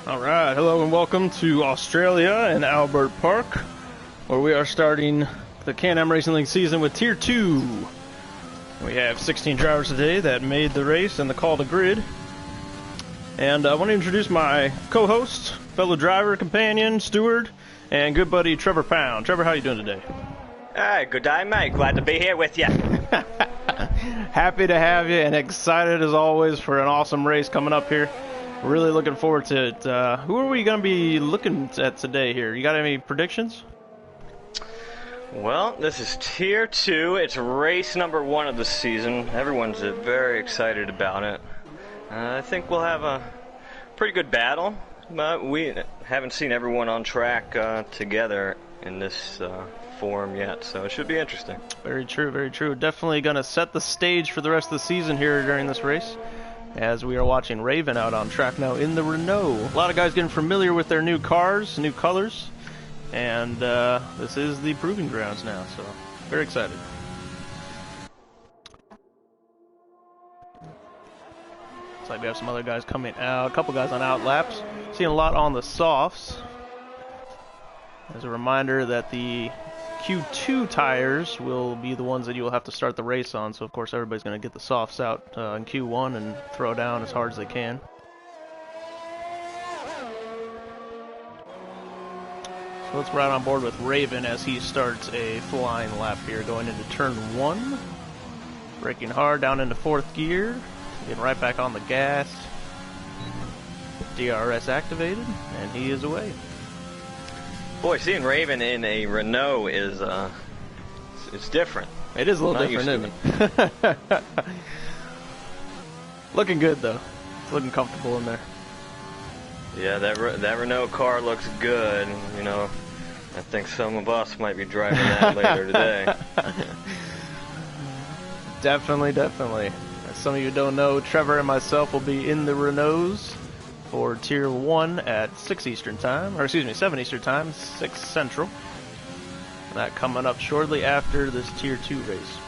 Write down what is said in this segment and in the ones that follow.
All right, hello and welcome to Australia and Albert Park, where we are starting the Can-Am Racing League season with Tier 2. We have 16 drivers today that made the race and the call to grid. And I want to introduce my co-host, fellow driver, companion, steward, and good buddy Trevor Pound. Trevor, how you doing today? Hey, good day, mate. Glad to be here with you. Happy to have you and excited as always for an awesome race coming up here. Really looking forward to it. Who are we going to be looking at today here? You got any predictions? Well, this is Tier 2. It's race number 1 of the season. Everyone's very excited about it. I think we'll have a pretty good battle, but we haven't seen everyone on track together in this form yet, so it should be interesting. Very true, very true. Definitely going to set the stage for the rest of the season here during this race, as we are watching Raven out on track now in the Renault. A lot of guys getting familiar with their new cars, new colors, and this is the proving grounds now, so very excited. Looks like we have some other guys coming out, a couple guys on out laps. Seeing a lot on the softs. As a reminder that the Q2 tires will be the ones that you will have to start the race on, so of course everybody's going to get the softs out in Q1 and throw down as hard as they can. So let's ride on board with Raven as he starts a flying lap here, going into turn 1. Braking hard down into 4th gear, getting right back on the gas. DRS activated, and he is away. Boy, seeing Raven in a Renault is, it's different. It is a little different, isn't it? Looking good, though. It's looking comfortable in there. Yeah, that Renault car looks good. You know, I think some of us might be driving that later today. Definitely, definitely. As some of you don't know, Trevor and myself will be in the Renaults for Tier 1 at 6 Eastern Time, or excuse me, 7 Eastern Time, 6 Central. That coming up shortly after this Tier 2 race.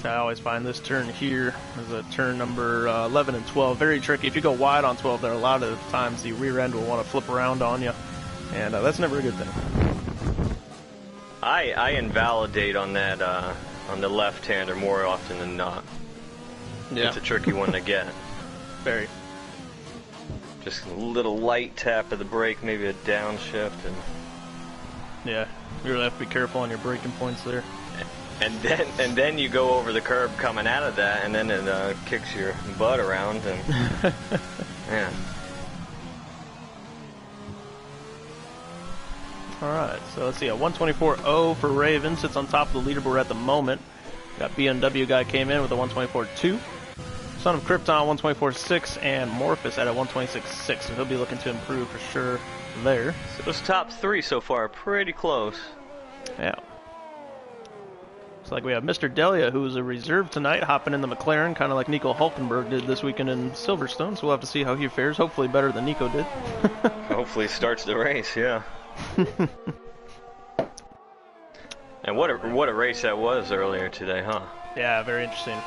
So I always find this turn here is a turn number 11 and 12 very tricky. If you go wide on 12, there are a lot of times the rear end will want to flip around on you, and that's never a good thing. I invalidate on that on the left-hander more often than not. Yeah. It's a tricky one to get. Very. Just a little light tap of the brake, maybe a downshift, and yeah, you really have to be careful on your braking points there. And then you go over the curb coming out of that, and then it kicks your butt around, and yeah. All right, so let's see. A 124.0 for Raven sits on top of the leaderboard at the moment. Got BMW guy came in with a 124.2. Son of Krypton 124.6 and Morphus at a 126.6. So he'll be looking to improve for sure there. So those top 3 so far are pretty close. Yeah. Looks like we have Mr. Delia, who's a reserve tonight, hopping in the McLaren, kind of like Nico Hulkenberg did this weekend in Silverstone. So we'll have to see how he fares. Hopefully better than Nico did. Hopefully starts the race, yeah. And what a race that was earlier today, huh? Yeah, very interesting.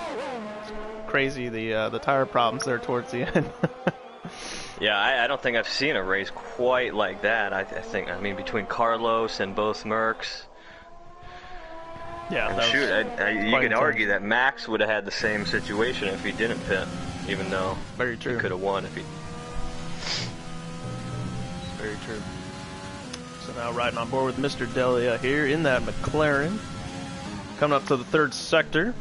Crazy the tire problems there towards the end. Yeah, I don't think I've seen a race quite like that. I mean, between Carlos and both Mercs. Yeah, shoot, you could argue that Max would have had the same situation if he didn't pit, even though very true. He could have won if he. Very true. So now riding on board with Mr. Delia here in that McLaren. Coming up to the 3rd sector.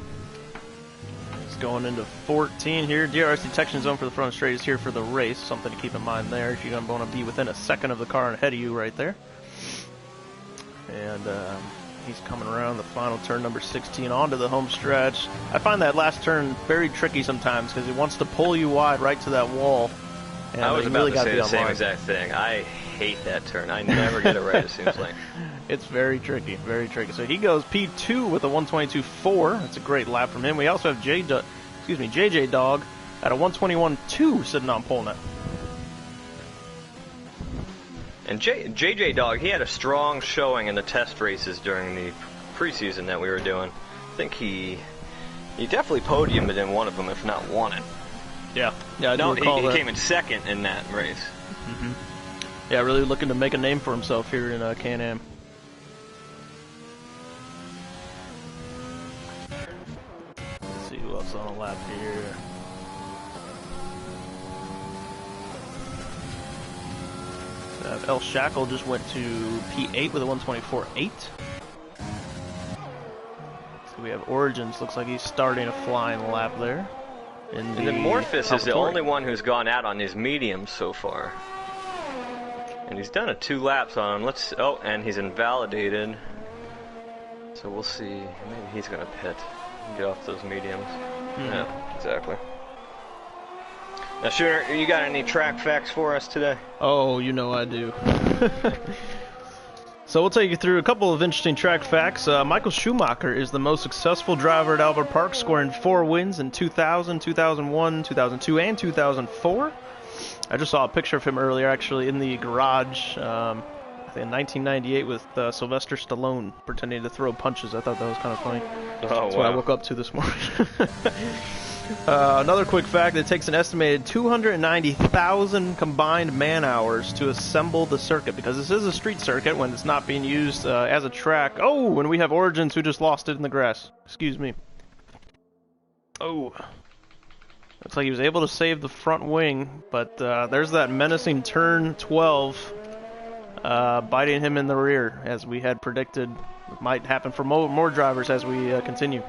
It's going into 14 here. DRS detection zone for the front straight is here for the race. Something to keep in mind there if you're going to want to be within a second of the car ahead of you right there. And he's coming around the final turn, number 16, onto the home stretch. I find that last turn very tricky sometimes because it wants to pull you wide right to that wall. And I was about really to say the same line. Exact thing. I hate that turn. I never get it right, it seems like. It's very tricky, very tricky. So he goes P2 with a 122.4. That's a great lap from him. We also have JJ Dog at a 121.2 sitting on pole now. And JJ Dog, he had a strong showing in the test races during the preseason that we were doing. I think he definitely podiumed in one of them, if not won it. Yeah, I do No, recall he that. came in second in that race. Yeah, really looking to make a name for himself here in Can-Am. Let's see who else on the lap here. El Shackle just went to P8 with a 124.8. So we have Origins. Looks like he's starting a flying lap there. And then Morphus is the only one who's gone out on his mediums so far. And he's done 2 laps on him. Oh, and he's invalidated. So we'll see. Maybe he's going to pit and get off those mediums. Yeah, exactly. Now, Shooter, you got any track facts for us today? Oh, you know I do. So we'll take you through a couple of interesting track facts. Michael Schumacher is the most successful driver at Albert Park, scoring 4 wins in 2000, 2001, 2002, and 2004. I just saw a picture of him earlier, actually, in the garage, I think in 1998 with Sylvester Stallone pretending to throw punches. I thought that was kind of funny. That's what I woke up to this morning. Another quick fact, it takes an estimated 290,000 combined man-hours to assemble the circuit, because this is a street circuit when it's not being used as a track. Oh, and we have Origins who just lost it in the grass. Excuse me. Oh. Looks like he was able to save the front wing, but there's that menacing turn 12 biting him in the rear, as we had predicted might happen for more drivers as we continue.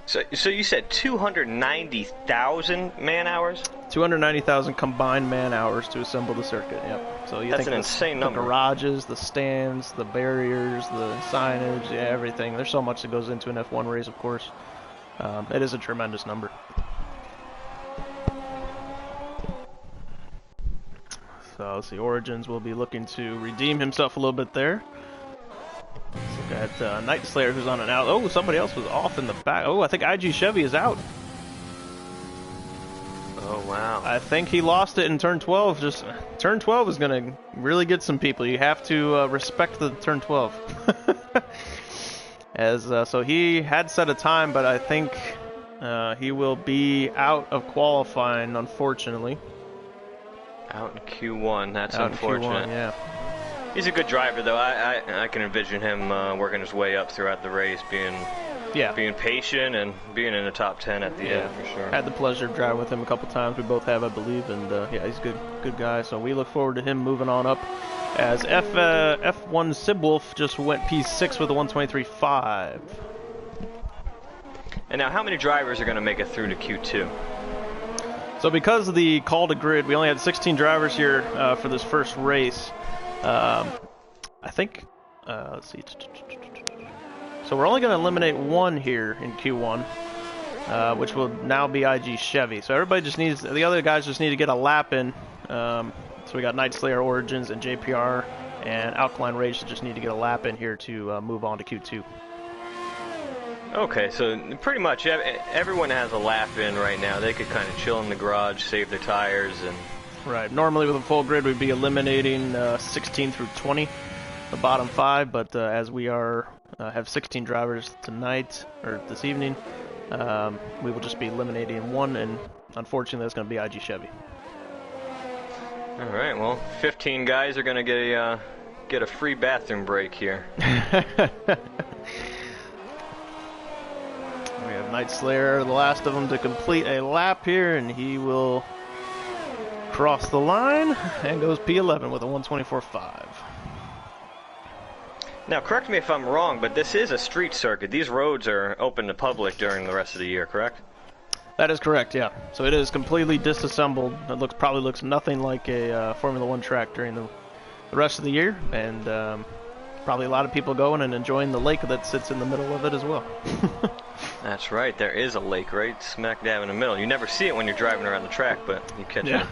So you said 290,000 man-hours? 290,000 combined man-hours to assemble the circuit, yep. So you That's think an insane number. The garages, the stands, the barriers, the signage, yeah, everything. There's so much that goes into an F1 race, of course. It is a tremendous number. So let's see, Origins will be looking to redeem himself a little bit there. Let's look at Night Slayer, who's on an out. Oh, somebody else was off in the back. Oh, I think IG Chevy is out. Oh, wow. I think he lost it in turn 12. Just turn 12 is going to really get some people. You have to respect the turn 12. So he had set a time, but I think he will be out of qualifying, unfortunately. Out in Q1. That's out unfortunate. In Q1, yeah. He's a good driver, though. I can envision him working his way up throughout the race, being patient and being in the top 10 at the end for sure. Had the pleasure of driving with him a couple times. We both have, I believe, and yeah, he's a good guy. So we look forward to him moving on up. As F1 Sibwolf just went P6 with a 123.5. And now, how many drivers are going to make it through to Q2? So because of the call to grid, we only had 16 drivers here for this first race. I think, let's see. So we're only going to eliminate one here in Q1, which will now be IG Chevy. So everybody just needs, the other guys just need to get a lap in. So we got Night Slayer, Origins, and JPR, and Alkaline Rage that just need to get a lap in here to move on to Q2. Okay, so pretty much everyone has a lap in right now. They could kind of chill in the garage, save their tires, and... Right. Normally with a full grid, we'd be eliminating 16 through 20, the bottom 5. But as we have 16 drivers tonight or this evening, we will just be eliminating one, and unfortunately, that's going to be IG Chevy. All right. Well, 15 guys are going to get a free bathroom break here. We have Night Slayer, the last of them, to complete a lap here, and he will cross the line and goes P11 with a 124.5. Now, correct me if I'm wrong, but this is a street circuit. These roads are open to public during the rest of the year, correct? That is correct, yeah. So it is completely disassembled. It probably looks nothing like a Formula One track during the rest of the year, and probably a lot of people going and enjoying the lake that sits in the middle of it as well. That's right. There is a lake right smack dab in the middle. You never see it when you're driving around the track, but you catch an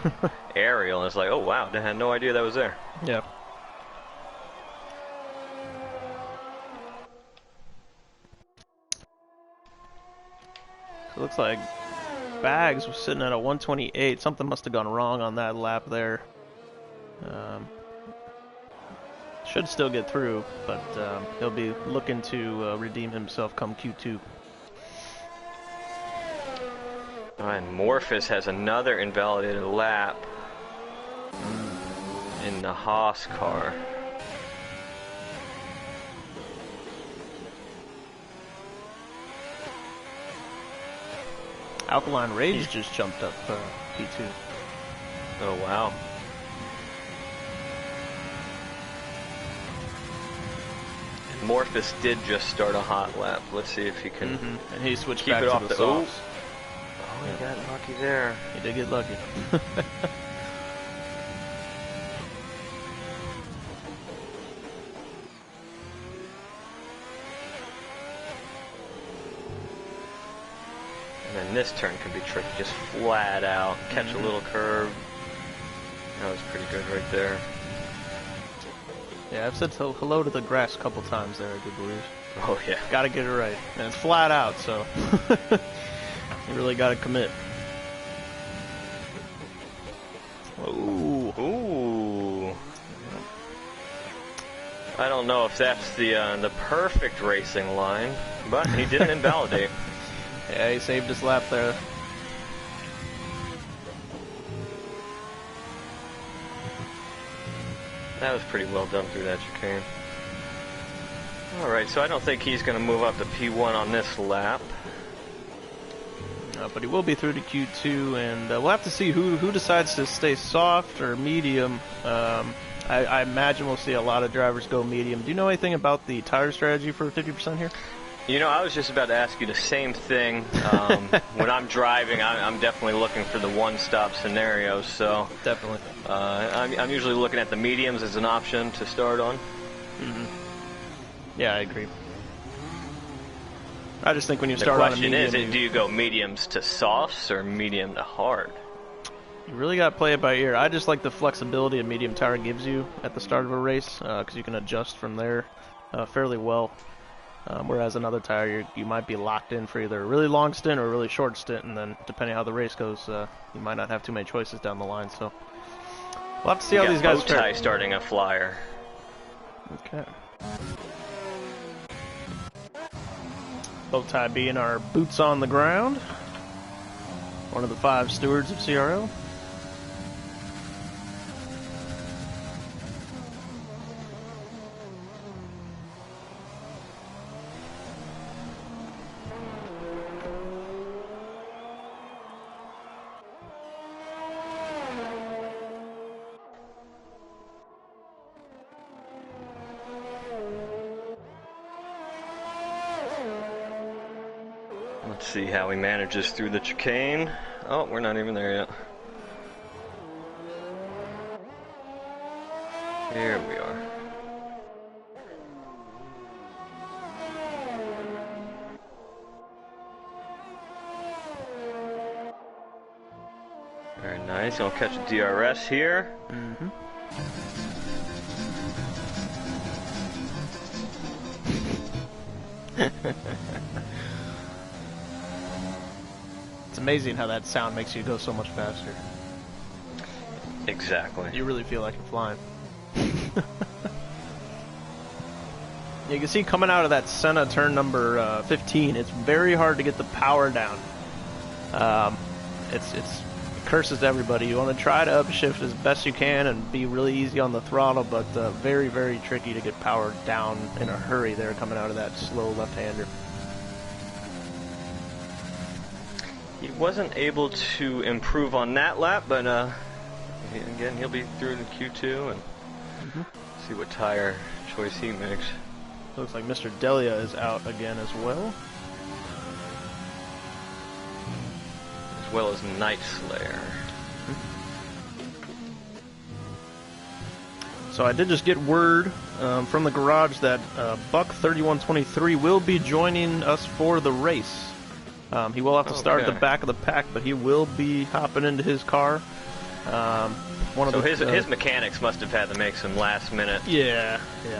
aerial, and it's like, oh, wow, I had no idea that was there. Yeah. So it looks like Bags was sitting at a 128. Something must have gone wrong on that lap there. Should still get through, but he'll be looking to redeem himself come Q2. And Morphus has another invalidated lap in the Haas car. Alkaline Rage just jumped up P2. Oh, wow. And Morphus did just start a hot lap. Let's see if he can And he switched keep back it to off the the softs. Oh, he got lucky there. He did get lucky. And then this turn can be tricky, just flat out, catch a little curve. That was pretty good right there. Yeah, I've said hello to the grass a couple times there, I do believe. Oh yeah. Gotta get it right. And it's flat out, so you really gotta commit. Ooh. Ooh. I don't know if that's the perfect racing line, but he didn't invalidate. Yeah, he saved his lap there. That was pretty well done through that chicane. Alright, so I don't think he's going to move up to P1 on this lap. But he will be through to Q2, and we'll have to see who decides to stay soft or medium. I imagine we'll see a lot of drivers go medium. Do you know anything about the tire strategy for 50% here? You know, I was just about to ask you the same thing. When I'm driving, I'm definitely looking for the one-stop scenario, so... Definitely. I'm usually looking at the mediums as an option to start on. Yeah, I agree. I just think when you The start on a question medium... is, do you go mediums to softs or medium to hard? You really got to play it by ear. I just like the flexibility a medium tire gives you at the start of a race, because you can adjust from there fairly well. Whereas another tire, you might be locked in for either a really long stint or a really short stint, and then depending how the race goes, you might not have too many choices down the line. So we'll have to see how these guys fare. fare. Starting a flyer. Okay. Bowtie being our boots on the ground. One of the 5 stewards of CRL. Let's see how he manages through the chicane. Oh, we're not even there yet. Here we are. Very nice. Gonna catch a DRS here. It's amazing how that sound makes you go so much faster. Exactly. You really feel like you're flying. You can see coming out of that Senna turn number 15, it's very hard to get the power down. It curses to everybody. You want to try to upshift as best you can and be really easy on the throttle, but very, very tricky to get power down in a hurry there coming out of that slow left-hander. He wasn't able to improve on that lap, but again, he'll be through to Q2 and see what tire choice he makes. Looks like Mr. Delia is out again as well. As well as Night Slayer. So I did just get word from the garage that Buck3123 will be joining us for the race. He will have to start at the back of the pack, but he will be hopping into his car. His mechanics must have had to make some last-minute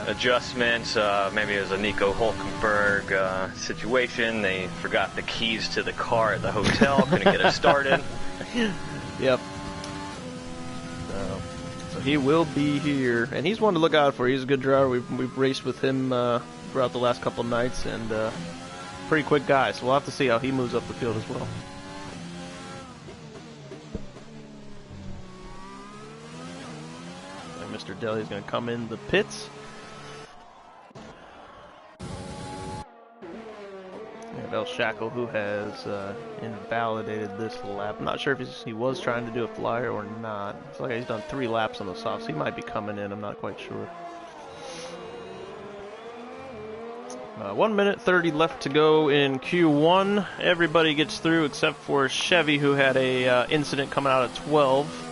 adjustments. Maybe it was a Nico Hulkenberg situation. They forgot the keys to the car at the hotel, couldn't get it started. Yep. So he will be here, and he's one to look out for. He's a good driver. We've raced with him throughout the last couple of nights, and pretty quick guy. So we'll have to see how he moves up the field as well. Mr. Daly is going to come in the pits. And El Shackle, who has invalidated this lap. I'm not sure if he was trying to do a flyer or not. It's like he's done 3 laps on the softs. He might be coming in. I'm not quite sure. 1 minute 30 left to go in Q1. Everybody gets through except for Chevy, who had a incident coming out at 12.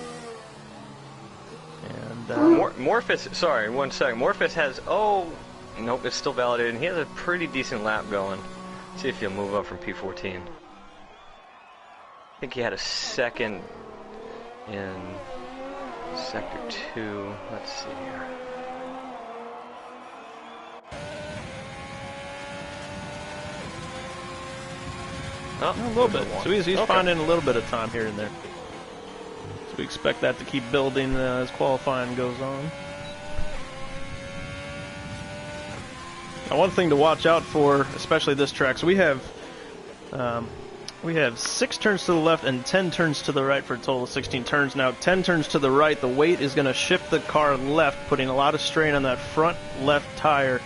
And Morphus, sorry, 1 second. Morphus has, oh, nope, it's still validated. He has a pretty decent lap going. See if he'll move up from P14. I think he had a second in Sector 2. Let's see here. Oh, a little bit. So he's finding a little bit of time here and there. So we expect that to keep building as qualifying goes on. Now, one thing to watch out for, especially this track, so we have 6 turns to the left and 10 turns to the right for a total of 16 turns. Now, 10 turns to the right, the weight is going to shift the car left, putting a lot of strain on that front left tire.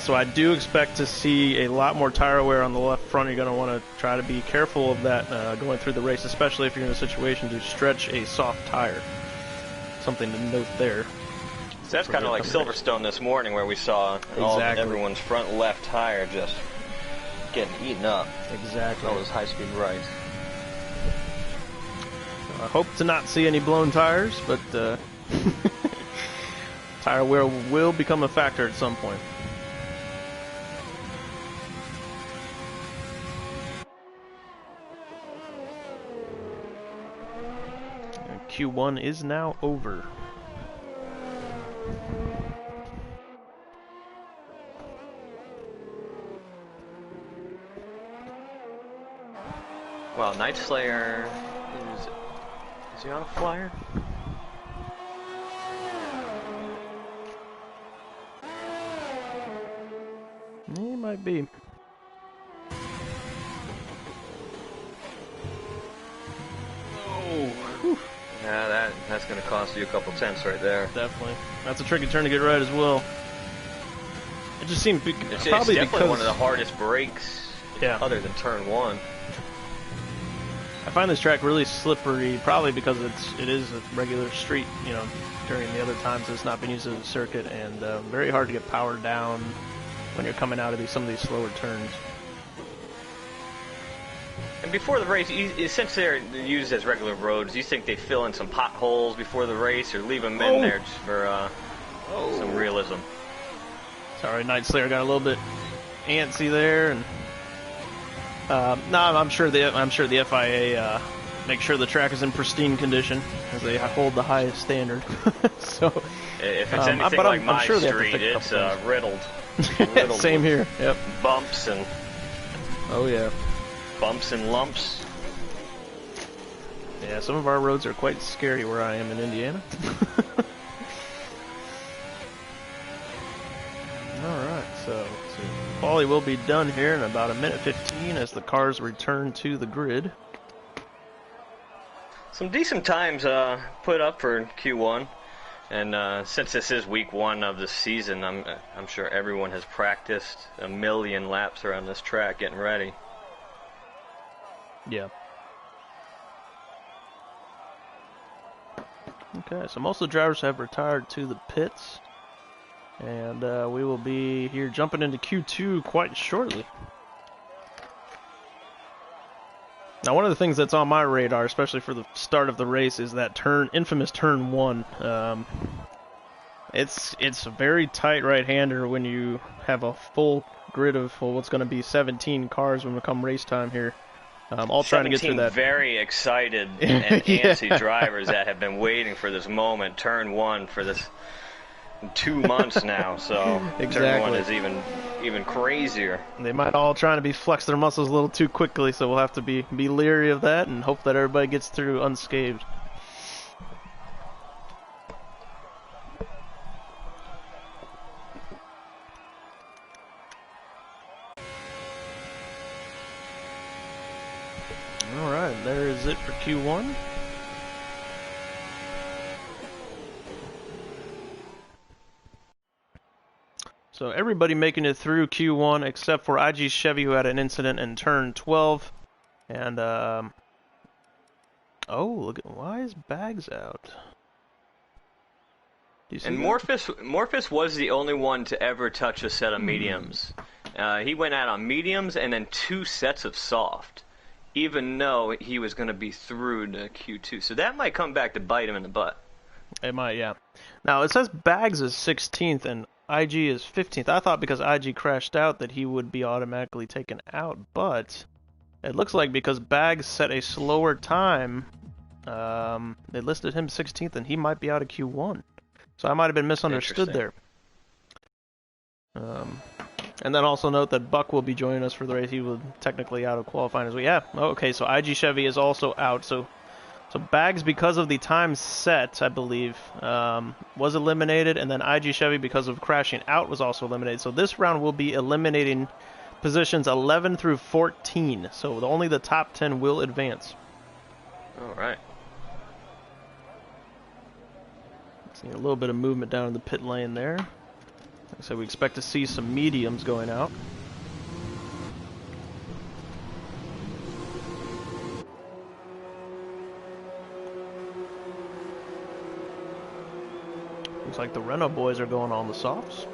So I do expect to see a lot more tire wear on the left front. You're going to want to try to be careful of that going through the race, especially if you're in a situation to stretch a soft tire. Something to note there. So that's kind of like Silverstone this morning, where we saw everyone's front left tire just getting eaten up. Exactly. All those high-speed rights. I hope to not see any blown tires, but tire wear will become a factor at some point. Q1 is now over. Well, Night Slayer is he on a flyer? He might be. Yeah, that's going to cost you a couple tenths right there. Definitely. That's a tricky turn to get right as well. It just seemed it's probably definitely because one of the hardest breaks, other than turn 1. I find this track really slippery, probably because it is a regular street, you know, during the other times it's not been used as a circuit, and very hard to get powered down when you're coming out of some of these slower turns. And before the race, since they're used as regular roads, do you think they fill in some potholes before the race, or leave them in there just for some realism? Sorry, Night Slayer got a little bit antsy there, and no, I'm sure the FIA make sure the track is in pristine condition, as they hold the highest standard. So if it's anything like my sure street, it's riddled. Same here. Yep. Bumps and bumps and lumps. Yeah, some of our roads are quite scary where I am in Indiana. Alright, so quali will be done here in about 1:15 as the cars return to the grid. Some decent times put up for Q1, and since this is week 1 of the season, I'm sure everyone has practiced a million laps around this track getting ready. Yeah. Okay, so most of the drivers have retired to the pits, and we will be here jumping into Q2 quite shortly. Now, one of the things that's on my radar, especially for the start of the race, is that infamous turn 1. It's a very tight right-hander when you have a full grid of what's going to be 17 cars when we come race time here. All trying to get through that. Very excited and antsy drivers that have been waiting for this moment, turn 1, for this 2 months now. So turn 1 is even crazier. They might all trying to flex their muscles a little too quickly, so we'll have to be leery of that and hope that everybody gets through unscathed. Alright, there is it for Q1. So everybody making it through Q1 except for IG Chevy, who had an incident in turn 12. And, oh, look at, why is Bags out? And Morphus was the only one to ever touch a set of mediums. He went out on mediums and then 2 sets of soft, even though he was going to be through to Q2. So that might come back to bite him in the butt. It might, yeah. Now, it says Bags is 16th and IG is 15th. I thought because IG crashed out that he would be automatically taken out, but it looks like because Bags set a slower time, they listed him 16th and he might be out of Q1. So I might have been misunderstood there. And then also note that Buck will be joining us for the race. He was technically out of qualifying as well. Yeah, okay, so IG Chevy is also out. So Bags, because of the time set, I believe, was eliminated. And then IG Chevy, because of crashing out, was also eliminated. So this round will be eliminating positions 11 through 14. So only the top 10 will advance. All right. See a little bit of movement down in the pit lane there. Like I said, we expect to see some mediums going out. Looks like the Renault boys are going on the softs.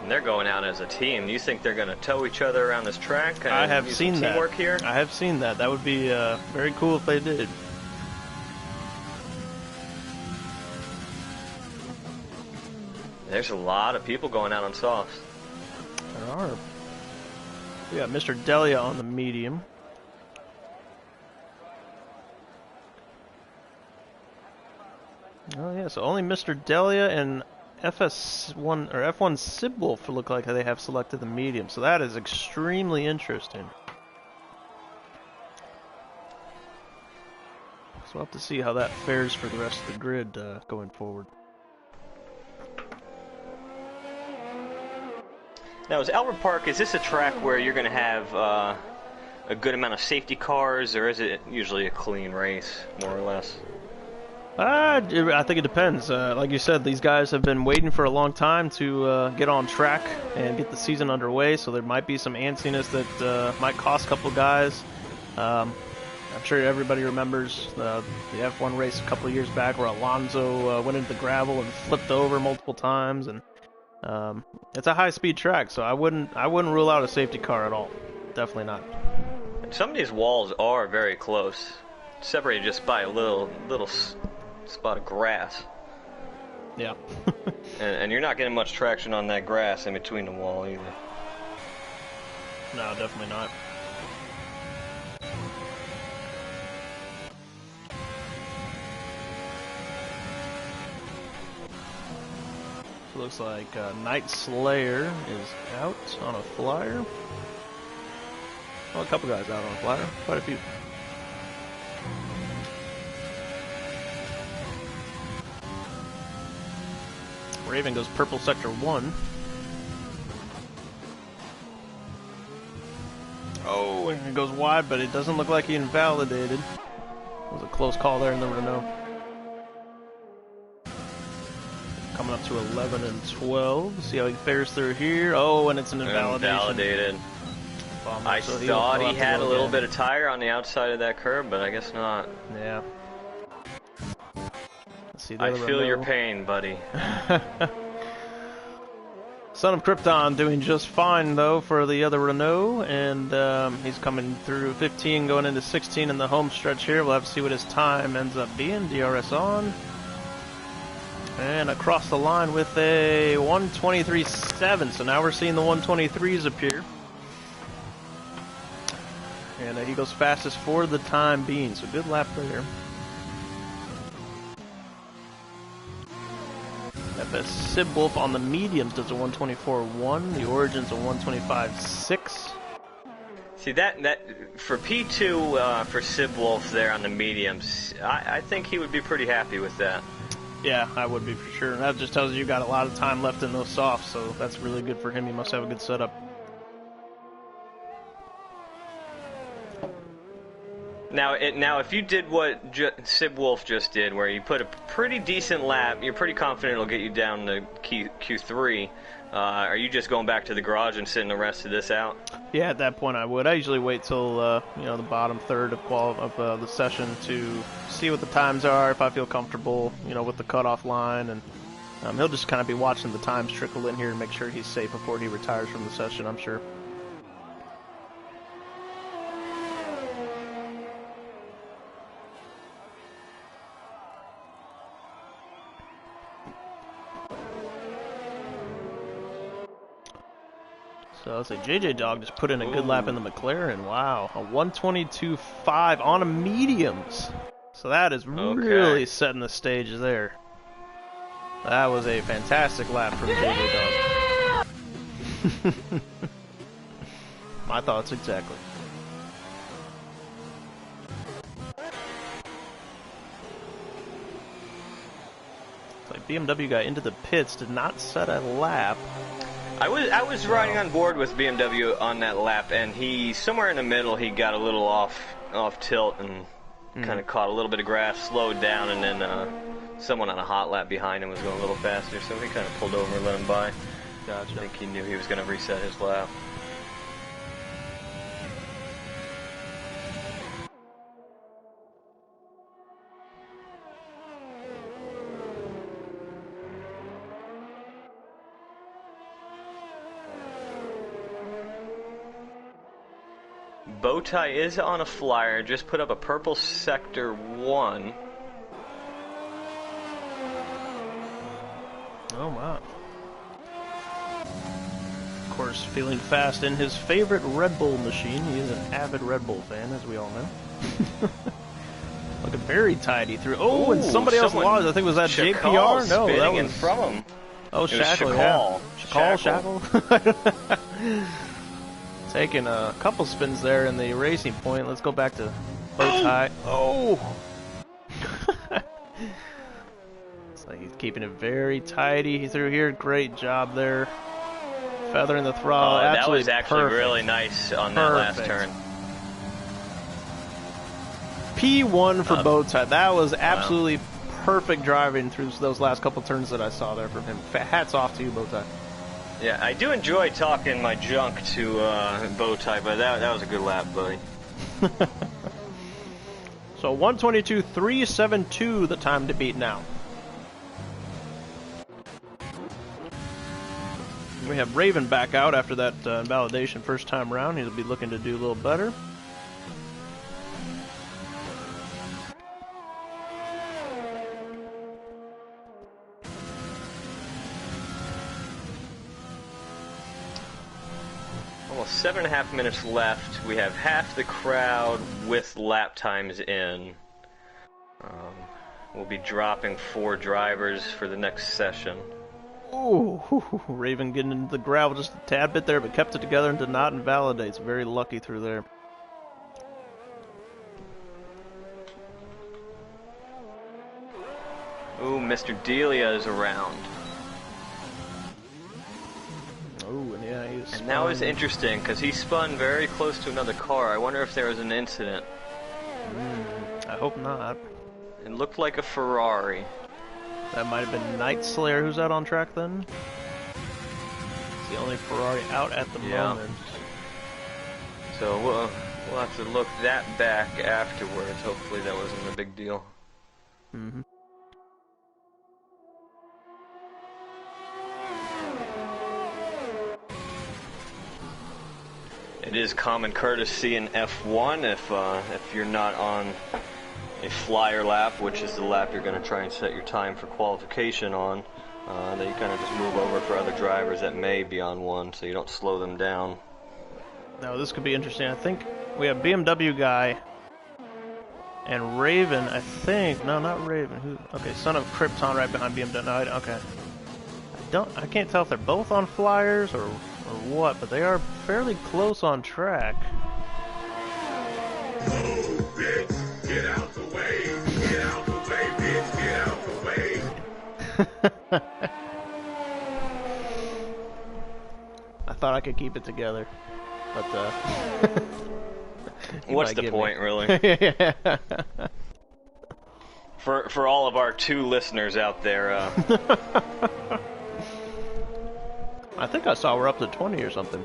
And they're going out as a team. Do you think they're going to tow each other around this track? I have seen that. Teamwork here? I have seen that. That would be very cool if they did. There's a lot of people going out on softs. There are. We got Mr. Delia on the medium. Oh yeah, so only Mr. Delia and FS1 or F1 Sibwolf look like they have selected the medium, so that is extremely interesting. So we'll have to see how that fares for the rest of the grid going forward. Now, is Albert Park, is this a track where you're going to have a good amount of safety cars, or is it usually a clean race, more or less? I think it depends. Like you said, these guys have been waiting for a long time to get on track and get the season underway, so there might be some antsiness that might cost a couple guys. I'm sure everybody remembers the F1 race a couple of years back where Alonso went into the gravel and flipped over multiple times, and it's a high-speed track, so I wouldn't rule out a safety car at all. Definitely not. And some of these walls are very close, separated just by a little spot of grass. Yeah. and you're not getting much traction on that grass in between the wall either. No, definitely not. So it looks like Night Slayer is out on a flyer. Well, a couple guys out on a flyer. Quite a few. Raven goes purple sector 1. Oh, and it goes wide, but it doesn't look like he invalidated. It was a close call there in the Renault. Coming up to 11 and 12. See how he fares through here. Oh, and it's an invalidation. Invalidated. I thought he had a little bit of tire on the outside of that curb, but I guess not. Yeah. See, I feel your pain, buddy. Son of Krypton doing just fine, though, for the other Renault, and he's coming through 15, going into 16 in the home stretch here. We'll have to see what his time ends up being. DRS on. And across the line with a 123.7, so now we're seeing the 123s appear. And he goes fastest for the time being, so good lap there. FS Sibwolf on the mediums does a 124.1. The Origin's a 125.6. See that for P2 for Sibwolf there on the mediums, I think he would be pretty happy with that. Yeah, I would be for sure. And that just tells you got a lot of time left in those softs, so that's really good for him. He must have a good setup. Now, if you did what Sib Wolf just did, where you put a pretty decent lap, you're pretty confident it'll get you down to Q3. Are you just going back to the garage and sitting the rest of this out? Yeah, at that point I would. I usually wait till the bottom third of the session to see what the times are, if I feel comfortable, with the cutoff line, and he'll just kind of be watching the times trickle in here and make sure he's safe before he retires from the session, I'm sure. So let's say JJ Dog just put in a good lap in the McLaren. Wow, a 122.5 on a mediums. So that is really setting the stage there. That was a fantastic lap from JJ Dog. My thoughts exactly. It's like BMW got into the pits, did not set a lap. I was riding on board with BMW on that lap, and he somewhere in the middle he got a little off tilt and kind of caught a little bit of grass, slowed down, and then someone on a hot lap behind him was going a little faster, so he kind of pulled over and let him by. Gotcha. I think he knew he was going to reset his lap. Bowtie is on a flyer, just put up a purple sector 1. Oh, wow. Of course, feeling fast in his favorite Red Bull machine. He is an avid Red Bull fan, as we all know. Looking very tidy through. Oh, and somebody else lost. I think was that JPR? No, that was in from him. Oh, Shackle, yeah. Shackle. Taking a couple spins there in the racing point. Let's go back to Bowtie. Oh! It's like he's keeping it very tidy through here. Great job there. Feathering the throttle. That was actually really nice on that last turn. P1 for Bowtie. That was absolutely perfect driving through those last couple turns that I saw there from him. Hats off to you, Bowtie. Yeah, I do enjoy talking my junk to Bowtie, but that was a good lap, buddy. So 122.372 the time to beat now. We have Raven back out after that invalidation first time round. He'll be looking to do a little better. Almost 7.5 minutes left. We have half the crowd with lap times in. We'll be dropping 4 drivers for the next session. Ooh, Raven getting into the gravel just a tad bit there, but kept it together and did not invalidate. It's very lucky through there. Ooh, Mr. Delia is around. Oh, and yeah, he's. And that was interesting because he spun very close to another car. I wonder if there was an incident. I hope not. It looked like a Ferrari. That might have been Night Slayer who's out on track then. It's the only Ferrari out at the moment. So we'll have to look that back afterwards. Hopefully that wasn't a big deal. Mm-hmm. It is common courtesy in F1 if you're not on a flyer lap, which is the lap you're going to try and set your time for qualification on, that you kind of just move over for other drivers that may be on one, so you don't slow them down. Now this could be interesting. I think we have BMW guy and Raven. I think no, not Raven. Okay, Son of Krypton right behind BMW. No, okay. I can't tell if they're both on flyers or what, but they are fairly close on track. Oh, bitch, get out the way. Get out the way, bitch, get out the way. I thought I could keep it together, but What's the point, really? Yeah. For all of our 2 listeners out there, I think I saw we're up to 20 or something.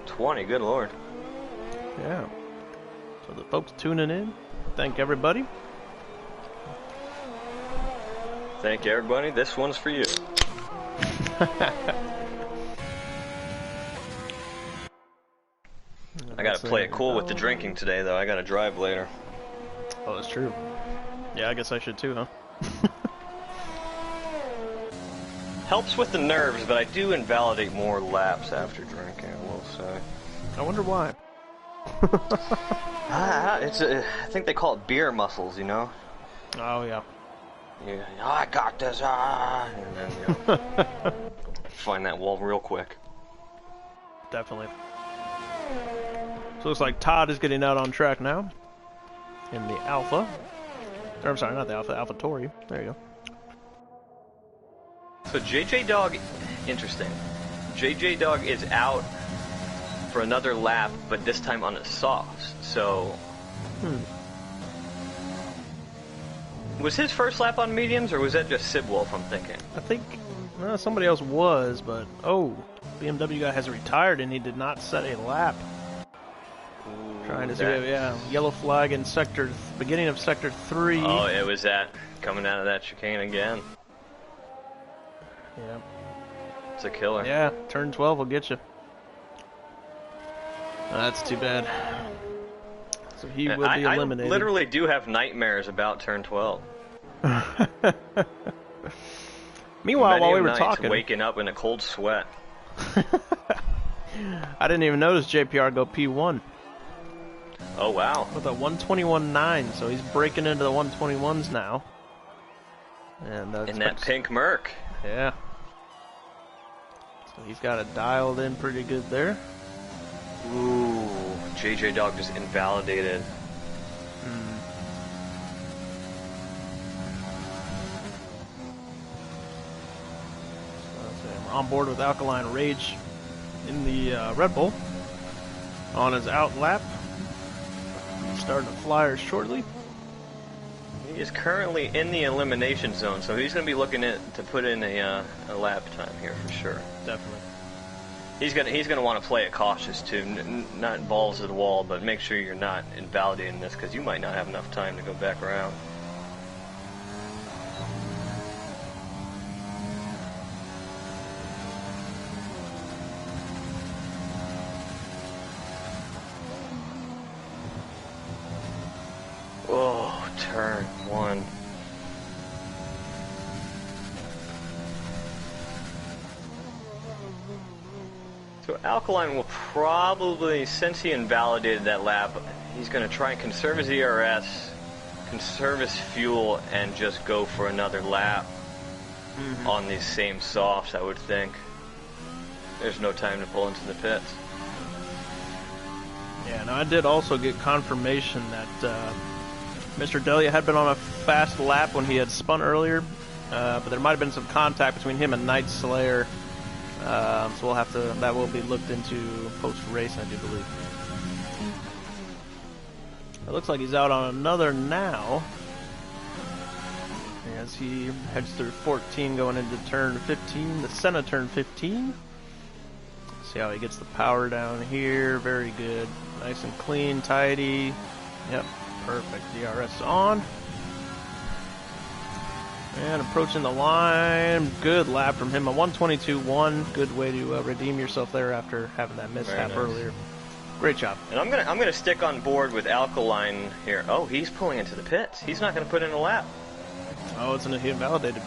20, good lord. Yeah. So the folks tuning in, thank everybody. Thank you, everybody. This one's for you. I gotta play it cool with the drinking today, though. I gotta drive later. Oh, that's true. Yeah, I guess I should too, huh? Helps with the nerves, but I do invalidate more laps after drinking, I will say. I wonder why. I think they call it beer muscles, you know? Oh, yeah. Yeah, I got this, and then, find that wall real quick. Definitely. So it looks like Todd is getting out on track now. In the Alpha. Or, I'm sorry, not the Alpha, AlphaTauri. There you go. So JJ Dog, interesting. JJ Dog is out for another lap, but this time on the softs. So, was his first lap on mediums, or was that just Sibwolf, I'm thinking? I think somebody else was, but BMW guy has retired and he did not set a lap. Ooh, Trying to see, yeah, yellow flag in beginning of sector 3. Oh, it was that coming out of that chicane again. Yeah. It's a killer. Yeah, turn 12 will get you. That's too bad. So he will be eliminated. I literally do have nightmares about turn 12. Meanwhile, while we were nights talking, waking up in a cold sweat. I didn't even notice JPR go P1. Oh wow! With a 121.9, so he's breaking into the 121s now. And in that pink Merc. Yeah. So he's got it dialed in pretty good there. Ooh, JJ Dog just invalidated. So we're on board with Alkaline Rage in the Red Bull on his out lap. He's starting to flyer shortly. He is currently in the elimination zone, so he's going to be looking to put in a lap time here for sure. Definitely. He's gonna want to play it cautious too, not balls to the wall, but make sure you're not invalidating this because you might not have enough time to go back around. Oh, turn 1. So Alkaline will probably, since he invalidated that lap, he's going to try and conserve his ERS, conserve his fuel, and just go for another lap on these same softs, I would think. There's no time to pull into the pits. Yeah, now I did also get confirmation that Mr. Delia had been on a fast lap when he had spun earlier, but there might have been some contact between him and Night Slayer. So we'll have to, that will be looked into post-race, I do believe. It looks like he's out on another now, as he heads through 14 going into turn 15, the Senna turn 15. See how he gets the power down here, very good. Nice and clean, tidy. Yep, perfect, DRS on. And approaching the line, good lap from him, a 122.1. Good way to redeem yourself there after having that mishap earlier. Great job. And I'm gonna stick on board with Alkaline here. Oh, he's pulling into the pits. He's not gonna put in a lap. Oh, he invalidated.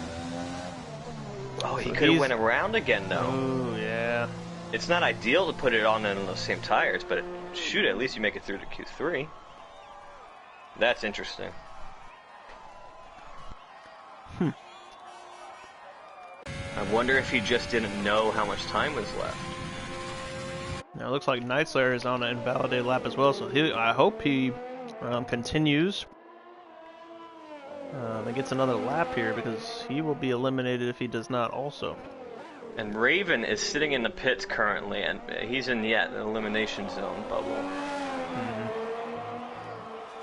Oh, he could have went around again though. Oh yeah. It's not ideal to put it on those same tires, but shoot, at least you make it through to Q3. That's interesting. I wonder if he just didn't know how much time was left. Now it looks like Night Slayer is on an invalidated lap as well, so I hope he continues and gets another lap here, because he will be eliminated if he does not also. And Raven is sitting in the pits currently, and he's in the elimination zone bubble.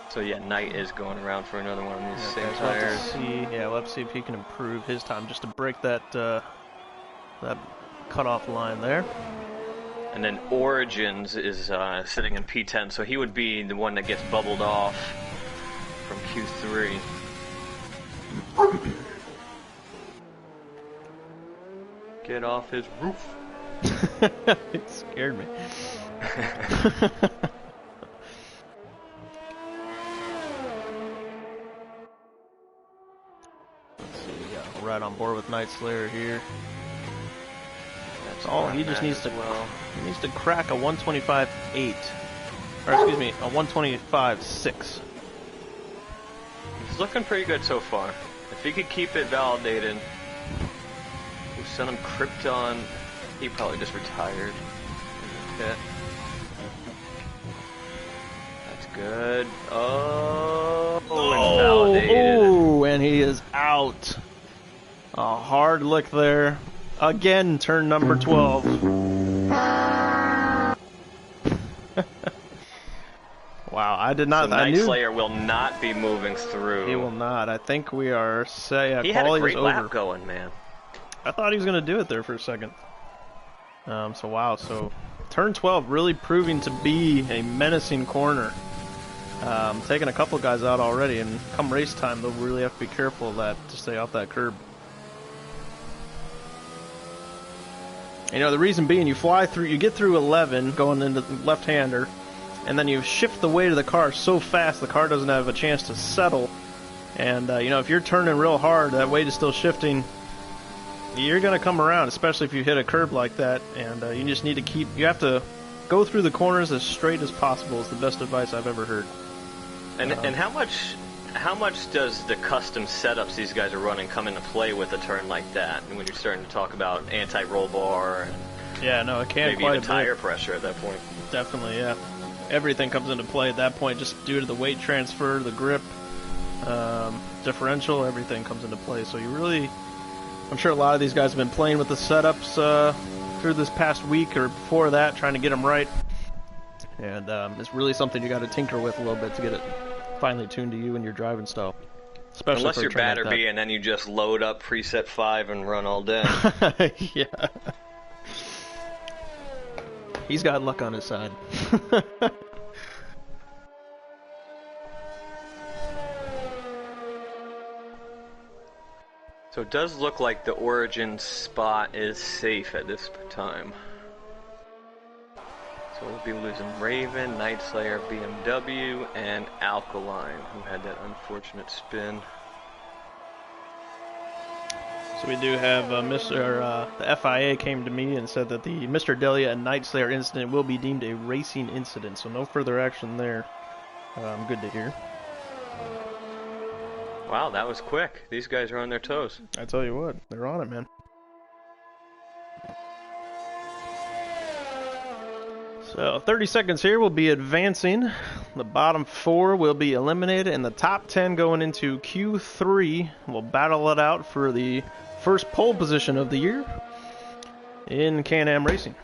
So yeah, Knight is going around for another one of these same Okay, so we'll have tires. to see. Yeah, we'll have to see if he can improve his time just to break that that cutoff line there. And then Origins is sitting in P10, so he would be the one that gets bubbled off from Q3. Get off his roof. It scared me. Let's see, yeah, right on board with Night Slayer here. Oh, he just needs to he needs to crack a 125.8, or excuse me, a 125.6. He's looking pretty good so far. If he could keep it validated, we'll send him Krypton. He probably just retired. Okay. That's good. Oh, it's validated. Oh, and he is out. A hard lick there. Again, turn number 12. Wow, I did not. So I Night knew Slayer will not be moving through. he will not. I think we are. He had a great lap going, man. I thought he was going to do it there for a second. So wow. So turn 12 really proving to be a menacing corner. Taking a couple guys out already, and come race time, they'll really have to be careful of that to stay off that curb. You know, the reason being, you fly through, you get through 11 going into left-hander, and then you shift the weight of the car so fast the car doesn't have a chance to settle. And, you know, if you're turning real hard, that weight is still shifting, you're going to come around, especially if you hit a curb like that. And you just need to you have to go through the corners as straight as possible is the best advice I've ever heard. And how much does the custom setups these guys are running come into play with a turn like that? And when you're starting to talk about anti-roll bar and yeah, no, it can maybe quite even tire pressure at that point. Definitely, yeah. Everything comes into play at that point, just due to the weight transfer, the grip, differential, everything comes into play. So you really, I'm sure a lot of these guys have been playing with the setups through this past week or before that, trying to get them right. And it's really something you got to tinker with a little bit to get it finally tuned to you and your driving style. Especially unless for you're a train like batter B and then you just load up preset 5 and run all day. Yeah. He's got luck on his side. So it does look like the Origin spot is safe at this time. So we'll be losing Raven, Night Slayer, BMW, and Alkaline, who had that unfortunate spin. So we do have the FIA came to me and said that the Mr. Delia and Night Slayer incident will be deemed a racing incident, so no further action there. Good to hear. Wow, that was quick. These guys are on their toes. I tell you what, they're on it, man. So 30 seconds here, we'll be advancing. The bottom 4 will be eliminated, and the top 10 going into Q3 will battle it out for the first pole position of the year in Can-Am Racing.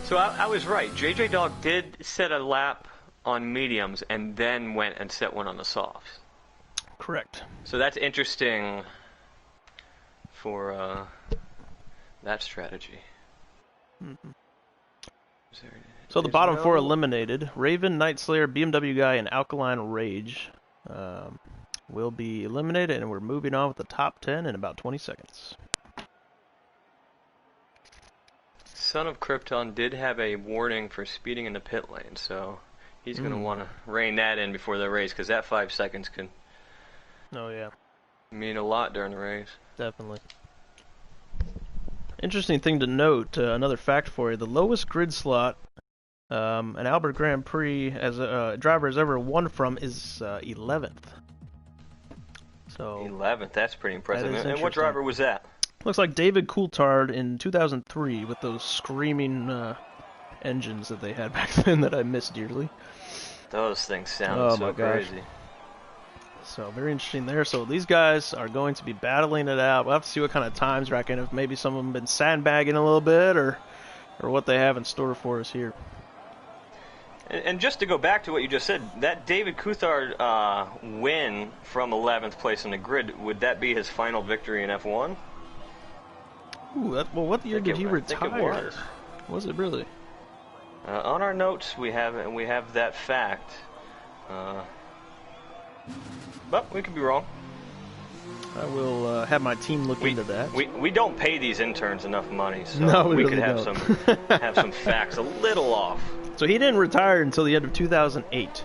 So I was right. JJ Dog did set a lap on mediums and then went and set one on the softs. Correct. So that's interesting for that strategy. Mm-hmm. So the bottom 4 eliminated. Raven, Night Slayer, BMW Guy, and Alkaline Rage will be eliminated, and we're moving on with the top 10 in about 20 seconds. Son of Krypton did have a warning for speeding in the pit lane, so he's going to want to rein that in before the race, because that 5 seconds can mean a lot during the race. Definitely. Interesting thing to note, another fact for you, the lowest grid slot an Albert Grand Prix as a driver has ever won from is 11th. So 11th, that's pretty impressive. That is and what driver was that? Looks like David Coulthard in 2003 with those screaming engines that they had back then that I miss dearly. Those things sound so crazy. So very interesting there. So these guys are going to be battling it out. We'll have to see what kind of times reckon, if maybe some of them been sandbagging a little bit, or what they have in store for us here. And just to go back to what you just said, that David Coulthard win from 11th place in the grid, would that be his final victory in F1? Ooh, well, what year did he retire? Was it really? On our notes, we have that fact. But we could be wrong. I will have my team look into that. We don't pay these interns enough money, so no, we really could have don't. have some facts a little off. So he didn't retire until the end of 2008.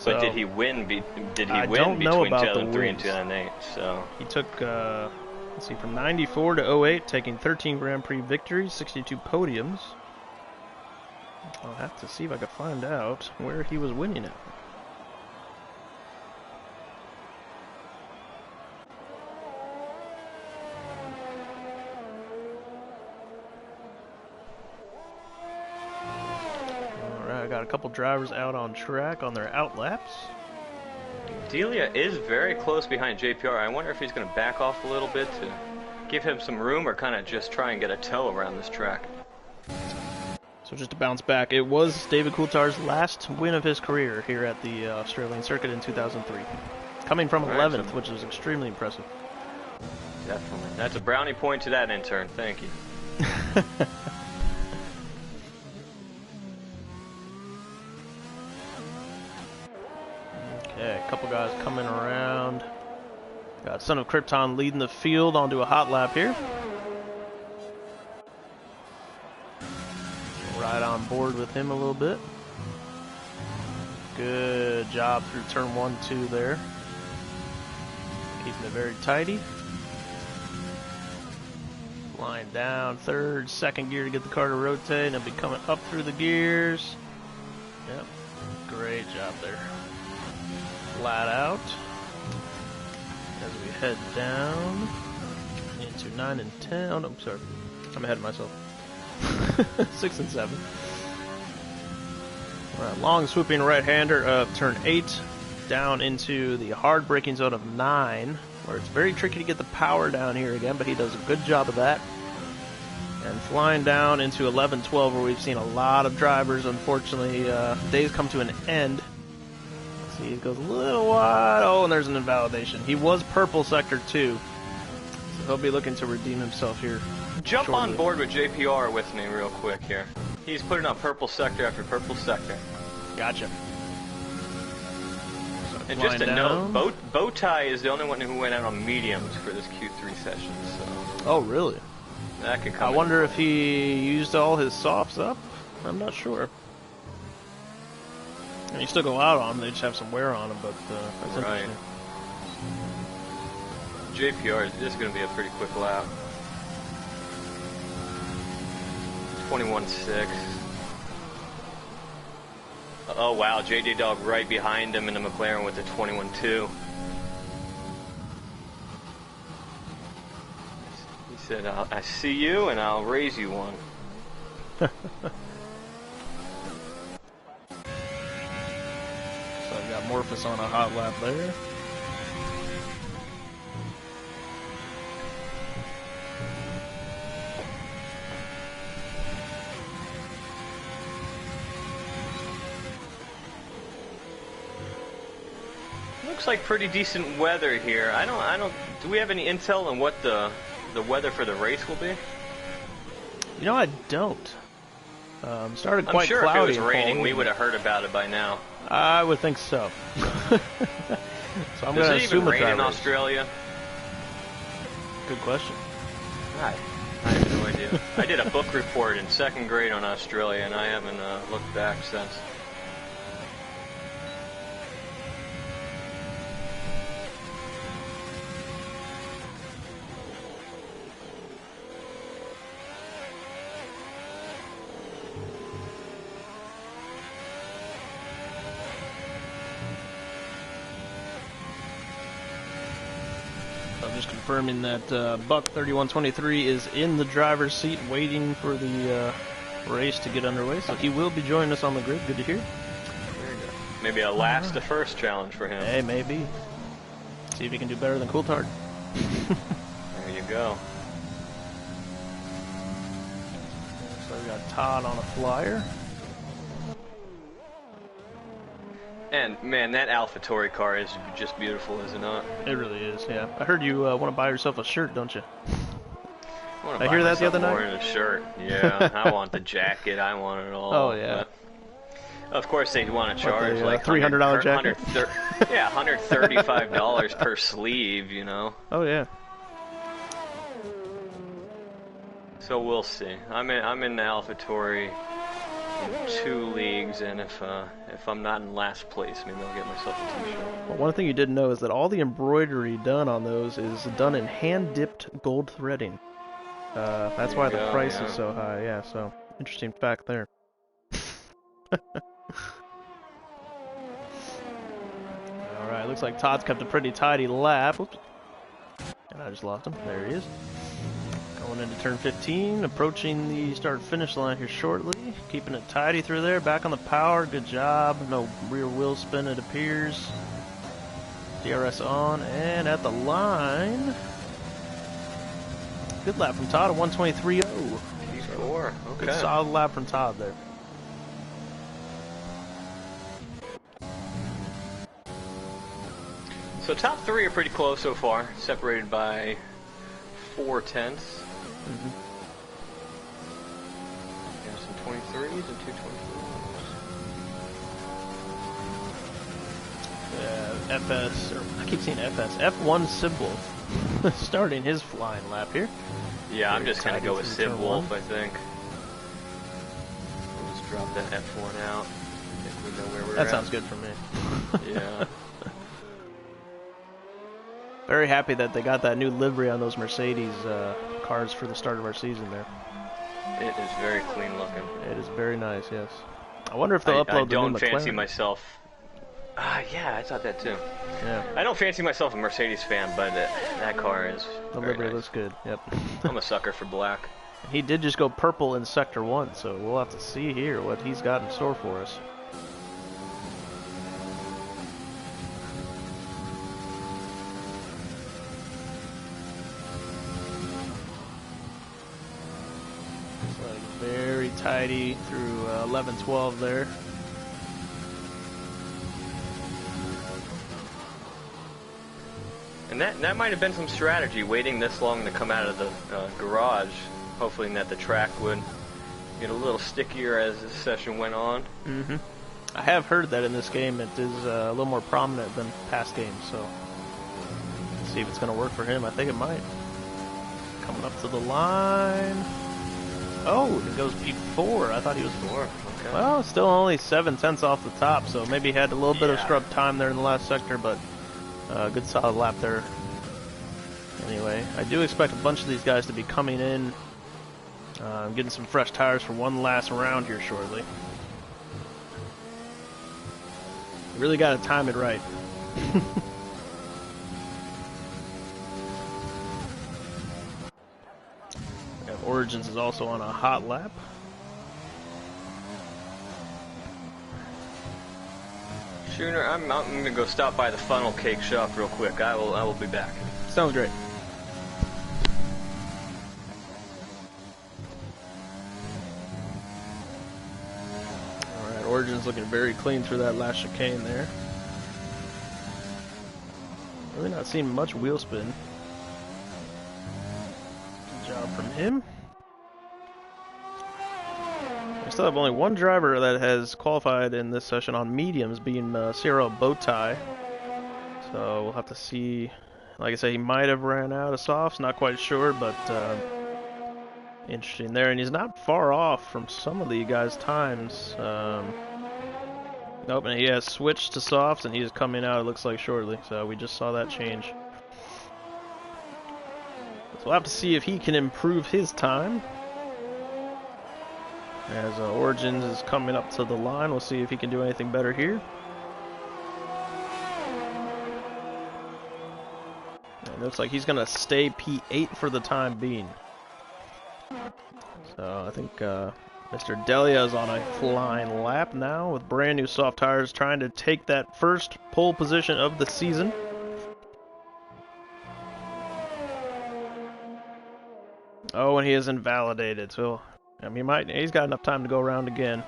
But did he win? Did he win between 2003 and 2008? So he took, let's see, from '94 to '08, taking 13 Grand Prix victories, 62 podiums. I'll have to see if I can find out where he was winning at. I got a couple drivers out on track on their out laps. Delia is very close behind JPR. I wonder if he's going to back off a little bit to give him some room, or kind of just try and get a toe around this track. So just to bounce back, it was David Coulthard's last win of his career here at the Australian circuit in 2003. Coming from 11th, which is extremely impressive. Definitely. That's a brownie point to that intern. Thank you. Okay, a couple guys coming around. Got Son of Krypton leading the field onto a hot lap here. Right on board with him a little bit. Good job through turn 1, 2 there. Keeping it very tidy. Flying down third, second gear to get the car to rotate, and it'll be coming up through the gears. Yep, great job there. Flat out as we head down into 9 and 10. Oh, no, I'm sorry. I'm ahead of myself. 6 and 7. All right, long swooping right-hander of turn 8 down into the hard braking zone of 9, where it's very tricky to get the power down here again, but he does a good job of that. And flying down into 11, 12, where we've seen a lot of drivers, unfortunately, days come to an end. See, it goes a little wide. Oh, and there's an invalidation. He was purple sector 2, so he'll be looking to redeem himself here. Jump shortly. on board with JPR with me real quick here. He's putting up purple sector after purple sector. Gotcha. So and just a note, Bowtie is the only one who went out on mediums for this Q3 session. So oh, really? That could come. I wonder if he used all his softs up. I'm not sure. And you still go out on them, they just have some wear on them, but that's right. Interesting. JPR is going to be a pretty quick lap. 21.6. Oh wow, JJ Dog right behind him in the McLaren with the 21.2. He said, I see you and I'll raise you one. So I've got Morphus on a hot lap there. Looks like pretty decent weather here. I don't. Do we have any intel on what the weather for the race will be? You know, I don't. Started quite cloudy. I'm sure if it was raining, we would have heard about it by now. I would think so. So I'm going to assume Does it even rain in race. Australia? Good question. I have no idea. I did a book report in 2nd grade on Australia, and I haven't looked back since. just confirming that Buck 3123 is in the driver's seat waiting for the race to get underway, so he will be joining us on the grid. Good to hear. There you go. Maybe a last to first challenge for him. Hey, maybe. See if he can do better than Coulthard. There you go. So we got Todd on a flyer. And man, that AlphaTauri car is just beautiful, is it not? It really is, yeah. I heard you want to buy yourself a shirt, don't you? I hear that the other night? More in a shirt. Yeah, I want the jacket. I want it all. Oh yeah. But of course, they want to charge like $300 jacket. Yeah, $135 per sleeve. You know. Oh yeah. So we'll see. I'm in the AlphaTauri in 2 leagues, and if I'm not in last place, maybe I'll get myself a t-shirt. Well, one thing you didn't know is that all the embroidery done on those is done in hand-dipped gold threading. That's why the price is so high. Yeah, so interesting fact there. All right, looks like Todd's kept a pretty tidy lap. Oops. And I just lost him. There he is. Going into turn 15, approaching the start-finish line here shortly. Keeping it tidy through there. Back on the power. Good job. No rear wheel spin, it appears. DRS on. And at the line. Good lap from Todd, a 123.0. P4. Okay. Good solid lap from Todd there. So top 3 are pretty close so far, separated by 4/10. Got some 23s and 2 24s. FS, or I keep saying FS, F1 Sibwolf starting his flying lap here. Yeah, I'm just going to go with Sibwolf, I think. We'll just drop that F1 out. I think we know where we're at. That sounds good for me. Yeah. Very happy that they got that new livery on those Mercedes cars for the start of our season there. It is very clean looking. It is very nice, yes. I wonder if they'll upload the new McLaren. I don't fancy myself... yeah, I thought that too. Yeah. I don't fancy myself a Mercedes fan, but that car is the very livery nice. looks good, yep. I'm a sucker for black. He did just go purple in Sector 1, so we'll have to see here what he's got in store for us. Very tidy through 11-12 there. And that might have been some strategy, waiting this long to come out of the garage, hoping that the track would get a little stickier as the session went on. Mm-hmm. I have heard that in this game it is a little more prominent than past games, so let's see if it's going to work for him. I think it might. Coming up to the line. Oh, it goes P4. I thought he was 4. Okay. Well, still only 7/10 off the top, so maybe he had a little bit of scrub time there in the last sector, but good solid lap there. Anyway, I do expect a bunch of these guys to be coming in. I'm getting some fresh tires for one last round here shortly. Really got to time it right. Origins is also on a hot lap. Schooner, I'm going to go stop by the funnel cake shop real quick. I will be back. Sounds great. Alright, Origins looking very clean through that last chicane there. Really not seeing much wheel spin. Good job from him. We still have only one driver that has qualified in this session on mediums, being CRL Bowtie. So we'll have to see. Like I say, he might have ran out of softs, not quite sure, but interesting there. And he's not far off from some of the guys' times. Nope, and he has switched to softs, and he's coming out, it looks like, shortly. So we just saw that change. So we'll have to see if he can improve his time. As Origins is coming up to the line, we'll see if he can do anything better here. It looks like he's going to stay P8 for the time being. So I think Mr. Delia is on a flying lap now with brand new soft tires, trying to take that first pole position of the season. Oh, and he is invalidated, so I mean, he's got enough time to go around again.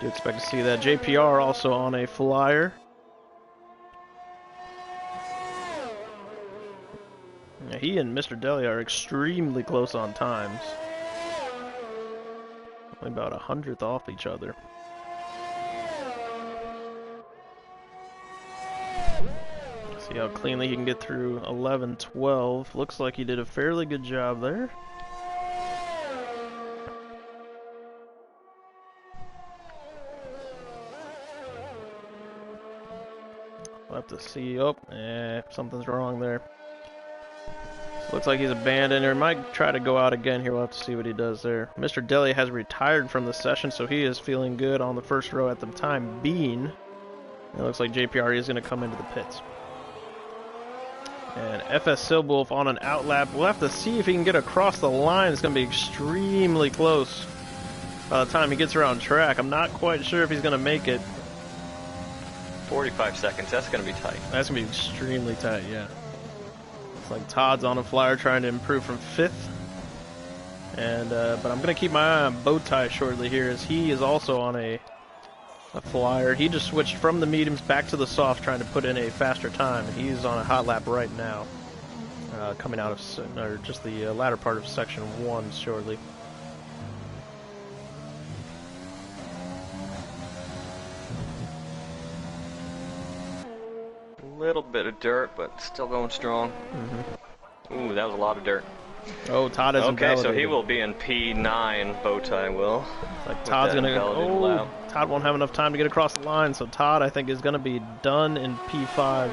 Do expect to see that. JPR also on a flyer. Yeah, he and Mr. Delia are extremely close on times. Only about 100th off each other. See how cleanly he can get through 11-12. Looks like he did a fairly good job there. We'll have to see. Oh, something's wrong there. So looks like he's abandoned, or might try to go out again here. We'll have to see what he does there. Mr. Delia has retired from the session, so he is feeling good on the first row at the time being. It looks like JPR is going to come into the pits. And FS Silwolf on an outlap. We'll have to see if he can get across the line. It's going to be extremely close by the time he gets around track. I'm not quite sure if he's going to make it. 45 seconds, that's going to be tight. That's going to be extremely tight, yeah. It's like Todd's on a flyer trying to improve from 5th. And, but I'm going to keep my eye on Bowtie shortly here, as he is also on a flyer. He just switched from the mediums back to the soft, trying to put in a faster time. He's on a hot lap right now, coming out of, or just the latter part of section 1 shortly. Little bit of dirt, but still going strong. Ooh, that was a lot of dirt. Oh, Todd is okay, so he will be in P9. Bowtie will. Like Todd's gonna go. Oh, Todd won't have enough time to get across the line, so Todd, I think, is gonna be done in P5.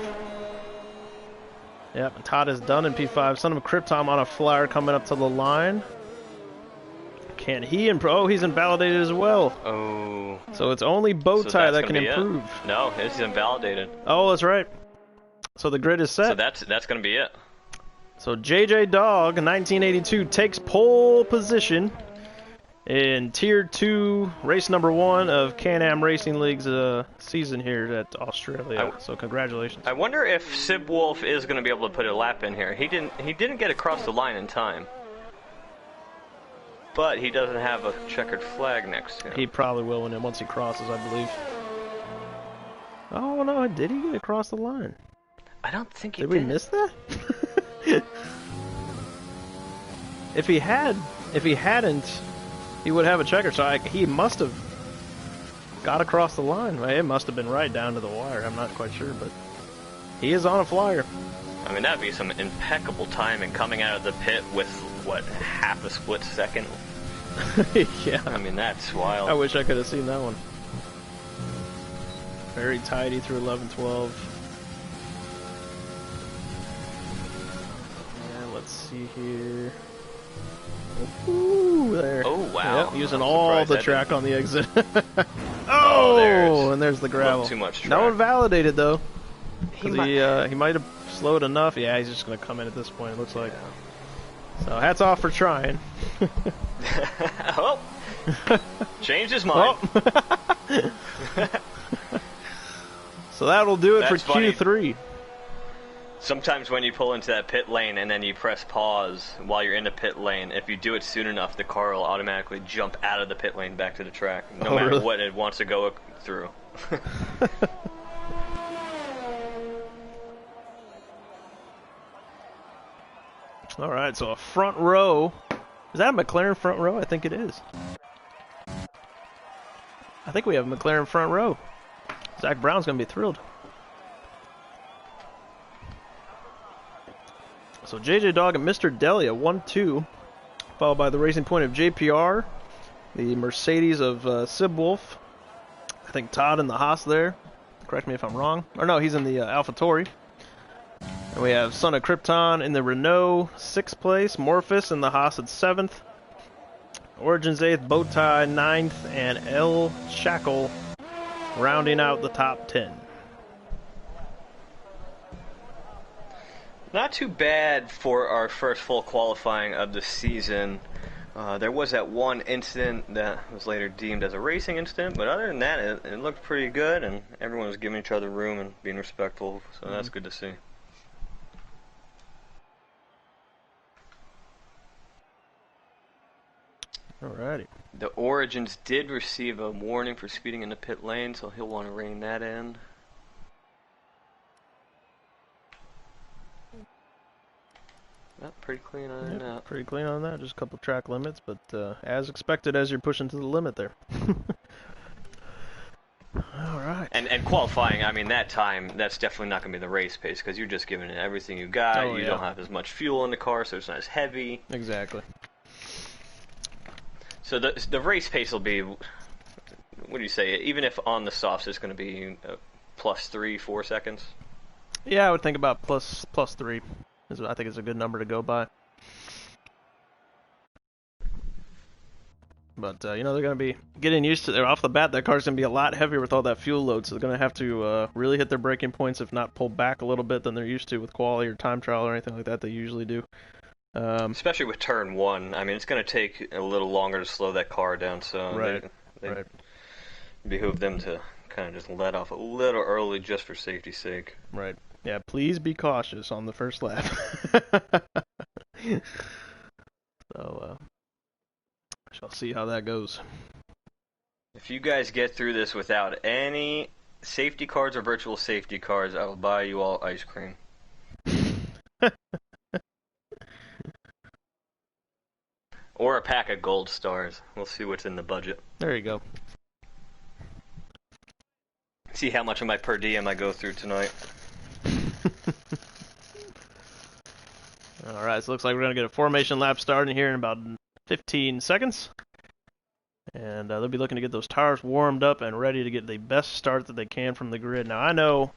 Yep, Todd is done in P5. Son of Krypton on a flyer coming up to the line. Can he improve? Oh, he's invalidated as well. Oh. So it's only Bowtie that can improve. No, he's invalidated. Oh, that's right. So the grid is set. So that's going to be it. So JJ Dog, 1982, takes pole position in Tier 2, race number 1 of Can-Am Racing League's season here at Australia. So congratulations. I wonder if Silwolf is going to be able to put a lap in here. He didn't get across the line in time. But he doesn't have a checkered flag next to him. He probably will once he crosses, I believe. Oh no, did he get across the line? I don't think he did. Did we miss that? If he hadn't, he would have a checker. So he must have got across the line. It must have been right down to the wire. I'm not quite sure, but he is on a flyer. I mean, that'd be some impeccable timing coming out of the pit with, what, half a split second? Yeah. I mean, that's wild. I wish I could have seen that one. Very tidy through 11-12. Yeah, let's see here. Ooh, there. Oh, wow. Yep, using all the track on the exit. Oh, and there's the gravel. Too much track. No one validated, though. He might have slowed enough. Yeah, he's just going to come in at this point, it looks like. So hats off for trying. Oh, changed his mind. Oh. So that'll do it for funny. Q3. Sometimes when you pull into that pit lane and then you press pause while you're in the pit lane, if you do it soon enough, the car will automatically jump out of the pit lane back to the track, no matter really? what it wants to go through. All right, so a front row. Is that a McLaren front row? I think it is. I think we have a McLaren front row. Zach Brown's going to be thrilled. So JJ Dog and Mr. Delia, 1-2. Followed by the Racing Point of JPR. The Mercedes of Silwolf. I think Todd in the Haas there. Correct me if I'm wrong. Or no, he's in the AlphaTauri. And we have Son of Krypton in the Renault, 6th place. Morphus in the Haas at 7th. Origins 8th, Bowtie 9th, and El Shackle rounding out the top 10. Not too bad for our first full qualifying of the season. There was that one incident that was later deemed as a racing incident, but other than that, it looked pretty good, and everyone was giving each other room and being respectful, so that's good to see. Alrighty. The Origins did receive a warning for speeding in the pit lane, so he'll want to rein that in. Pretty clean on that. Pretty clean on that. Just a couple track limits, but as expected as you're pushing to the limit there. Alright. And qualifying, I mean, that time, that's definitely not going to be the race pace, because you're just giving it everything you got. Oh, you yeah. don't have as much fuel in the car, so it's not as heavy. Exactly. So the race pace will be, what do you say, even if on the softs, it's going to be plus 3-4 seconds? Yeah, I would think about plus 3. I think it's a good number to go by. But, you know, they're going to be getting used to it. Off the bat, that car's going to be a lot heavier with all that fuel load, so they're going to have to really hit their braking points, if not pull back a little bit than they're used to with quality or time trial or anything like that they usually do. Especially with turn 1. I mean, it's going to take a little longer to slow that car down, so right. behoove them to kind of just let off a little early just for safety's sake. Right. Yeah, please be cautious on the first lap. So, shall see how that goes. If you guys get through this without any safety cards or virtual safety cards, I will buy you all ice cream. Or a pack of gold stars. We'll see what's in the budget. There you go. See how much of my per diem I go through tonight. Alright, so it looks like we're going to get a formation lap starting here in about 15 seconds. And they'll be looking to get those tires warmed up and ready to get the best start that they can from the grid. Now, I know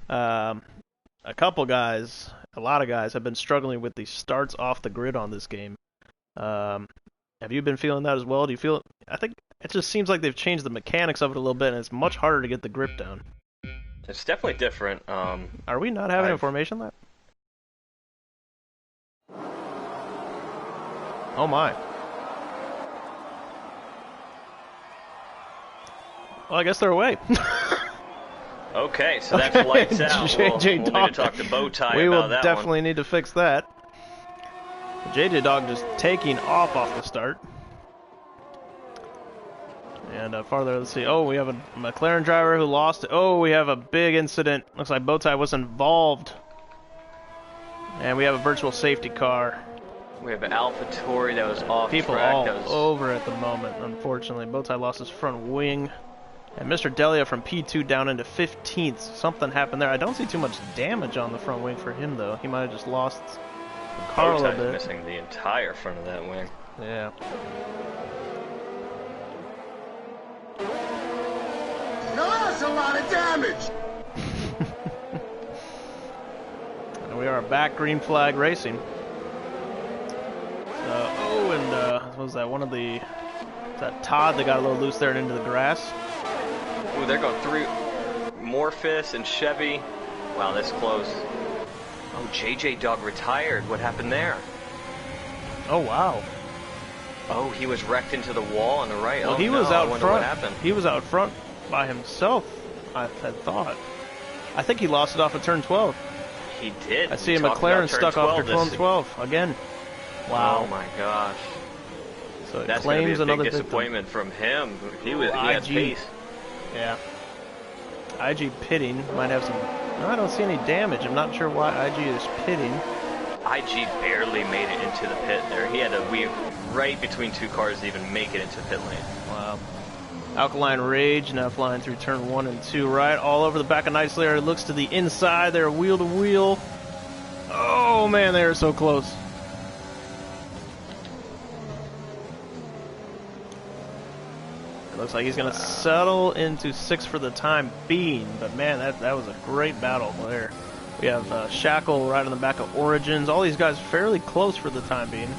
a lot of guys have been struggling with the starts off the grid on this game. Have you been feeling that as well? Do you feel it? I think it just seems like they've changed the mechanics of it a little bit, and it's much harder to get the grip down. It's definitely different. Are we not having a formation lap? Oh my. Well, I guess they're away. Okay, so that's lights out. We'll need to talk to Bowtie about that one. We will definitely need to fix that. JJ Dog just taking off the start. And farther, let's see. Oh, we have a McLaren driver who lost it. Oh, we have a big incident. Looks like Bowtie was involved. And we have a virtual safety car. We have an AlphaTauri that was off People track. all over at the moment, unfortunately. Bowtie lost his front wing. And Mr. Delia from P2 down into 15th. Something happened there. I don't see too much damage on the front wing for him, though. He might have just lost the car a little bit. Missing the entire front of that wing. Yeah. Now that's a lot of damage! And we are back green flag racing. What was that? Is that Todd that got a little loose there and into the grass? Ooh, they're going through Morphus and Chevy. Wow, that's close. Oh, JJ Dog retired. What happened there? Oh, wow. Oh, he was wrecked into the wall on the right. Well, oh, he was no, out I wonder front. What happened. He was out front by himself, I had thought. I think he lost it off of turn 12. He did. I see a McLaren stuck off turn 12 again. Wow. Oh my gosh. So it That's claims gonna be a another big disappointment from him. He had pace. Yeah. IG pitting might have some. No, I don't see any damage. I'm not sure why IG is pitting. IG barely made it into the pit there. He had to weave right between two cars to even make it into pit lane. Wow. Alkaline Rage now flying through turn 1 and 2 right. All over the back of Nice Layer. Looks to the inside. They're wheel to wheel. Oh man, they are so close. It looks like he's going to settle into 6th for the time being. But man, that was a great battle there. We have Shackle right on the back of Origins. All these guys fairly close for the time being.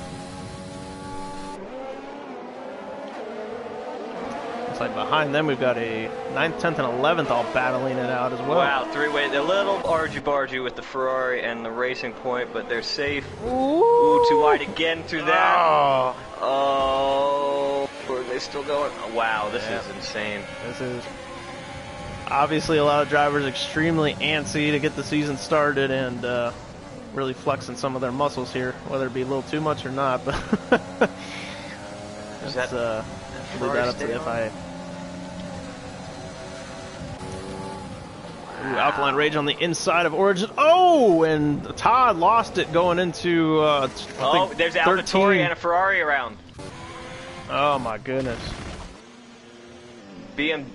Looks Looks like behind them we've got a 9th, 10th, and 11th all battling it out as well. Wow, three-way. A little argy-bargy with the Ferrari and the Racing Point, but they're safe. Ooh, Ooh, too wide again through that. Oh, Oh, are they still going? Oh, wow, this is insane. this is obviously a lot of drivers extremely antsy to get the season started and really flexing some of their muscles here, whether it be a little too much or not. But Is that's that leave that up to the FIA. Ooh, Alkaline Rage on the inside of Origin. Oh, and Todd lost it going into. Oh, there's AlphaTauri and a Ferrari around. Oh my goodness. Oh, the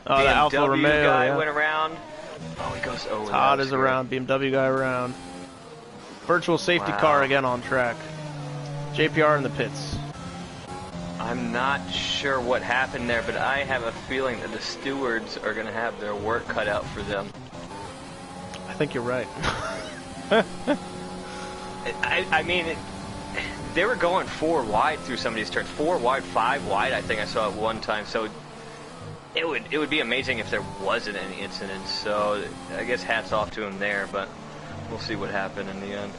the Alfa BMW Romeo guy went around. Oh, he goes. Oh, Todd is around. BMW guy around. Virtual safety car again on track. JPR in the pits. I'm not sure what happened there, but I have a feeling that the stewards are going to have their work cut out for them. I think you're right. I mean, they were going 4 wide through some of these turns. 4 wide, 5 wide, I think I saw at one time. So it would be amazing if there wasn't any incidents. So I guess hats off to him there, but we'll see what happened in the end.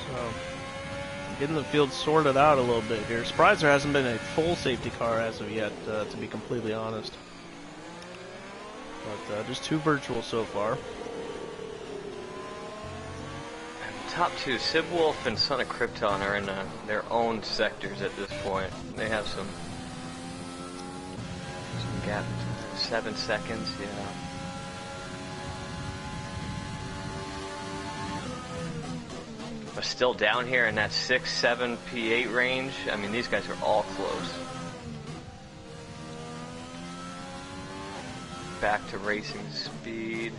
So, getting the field sorted out a little bit here. Surprised there hasn't been a full safety car as of yet, to be completely honest. But just 2 virtual so far. Top 2, Sib Wolf and Son of Krypton are in their own sectors at this point. They have some gap, 7 seconds, yeah. But still down here in that 6, 7, P8 range. I mean, these guys are all close. Back to racing speed.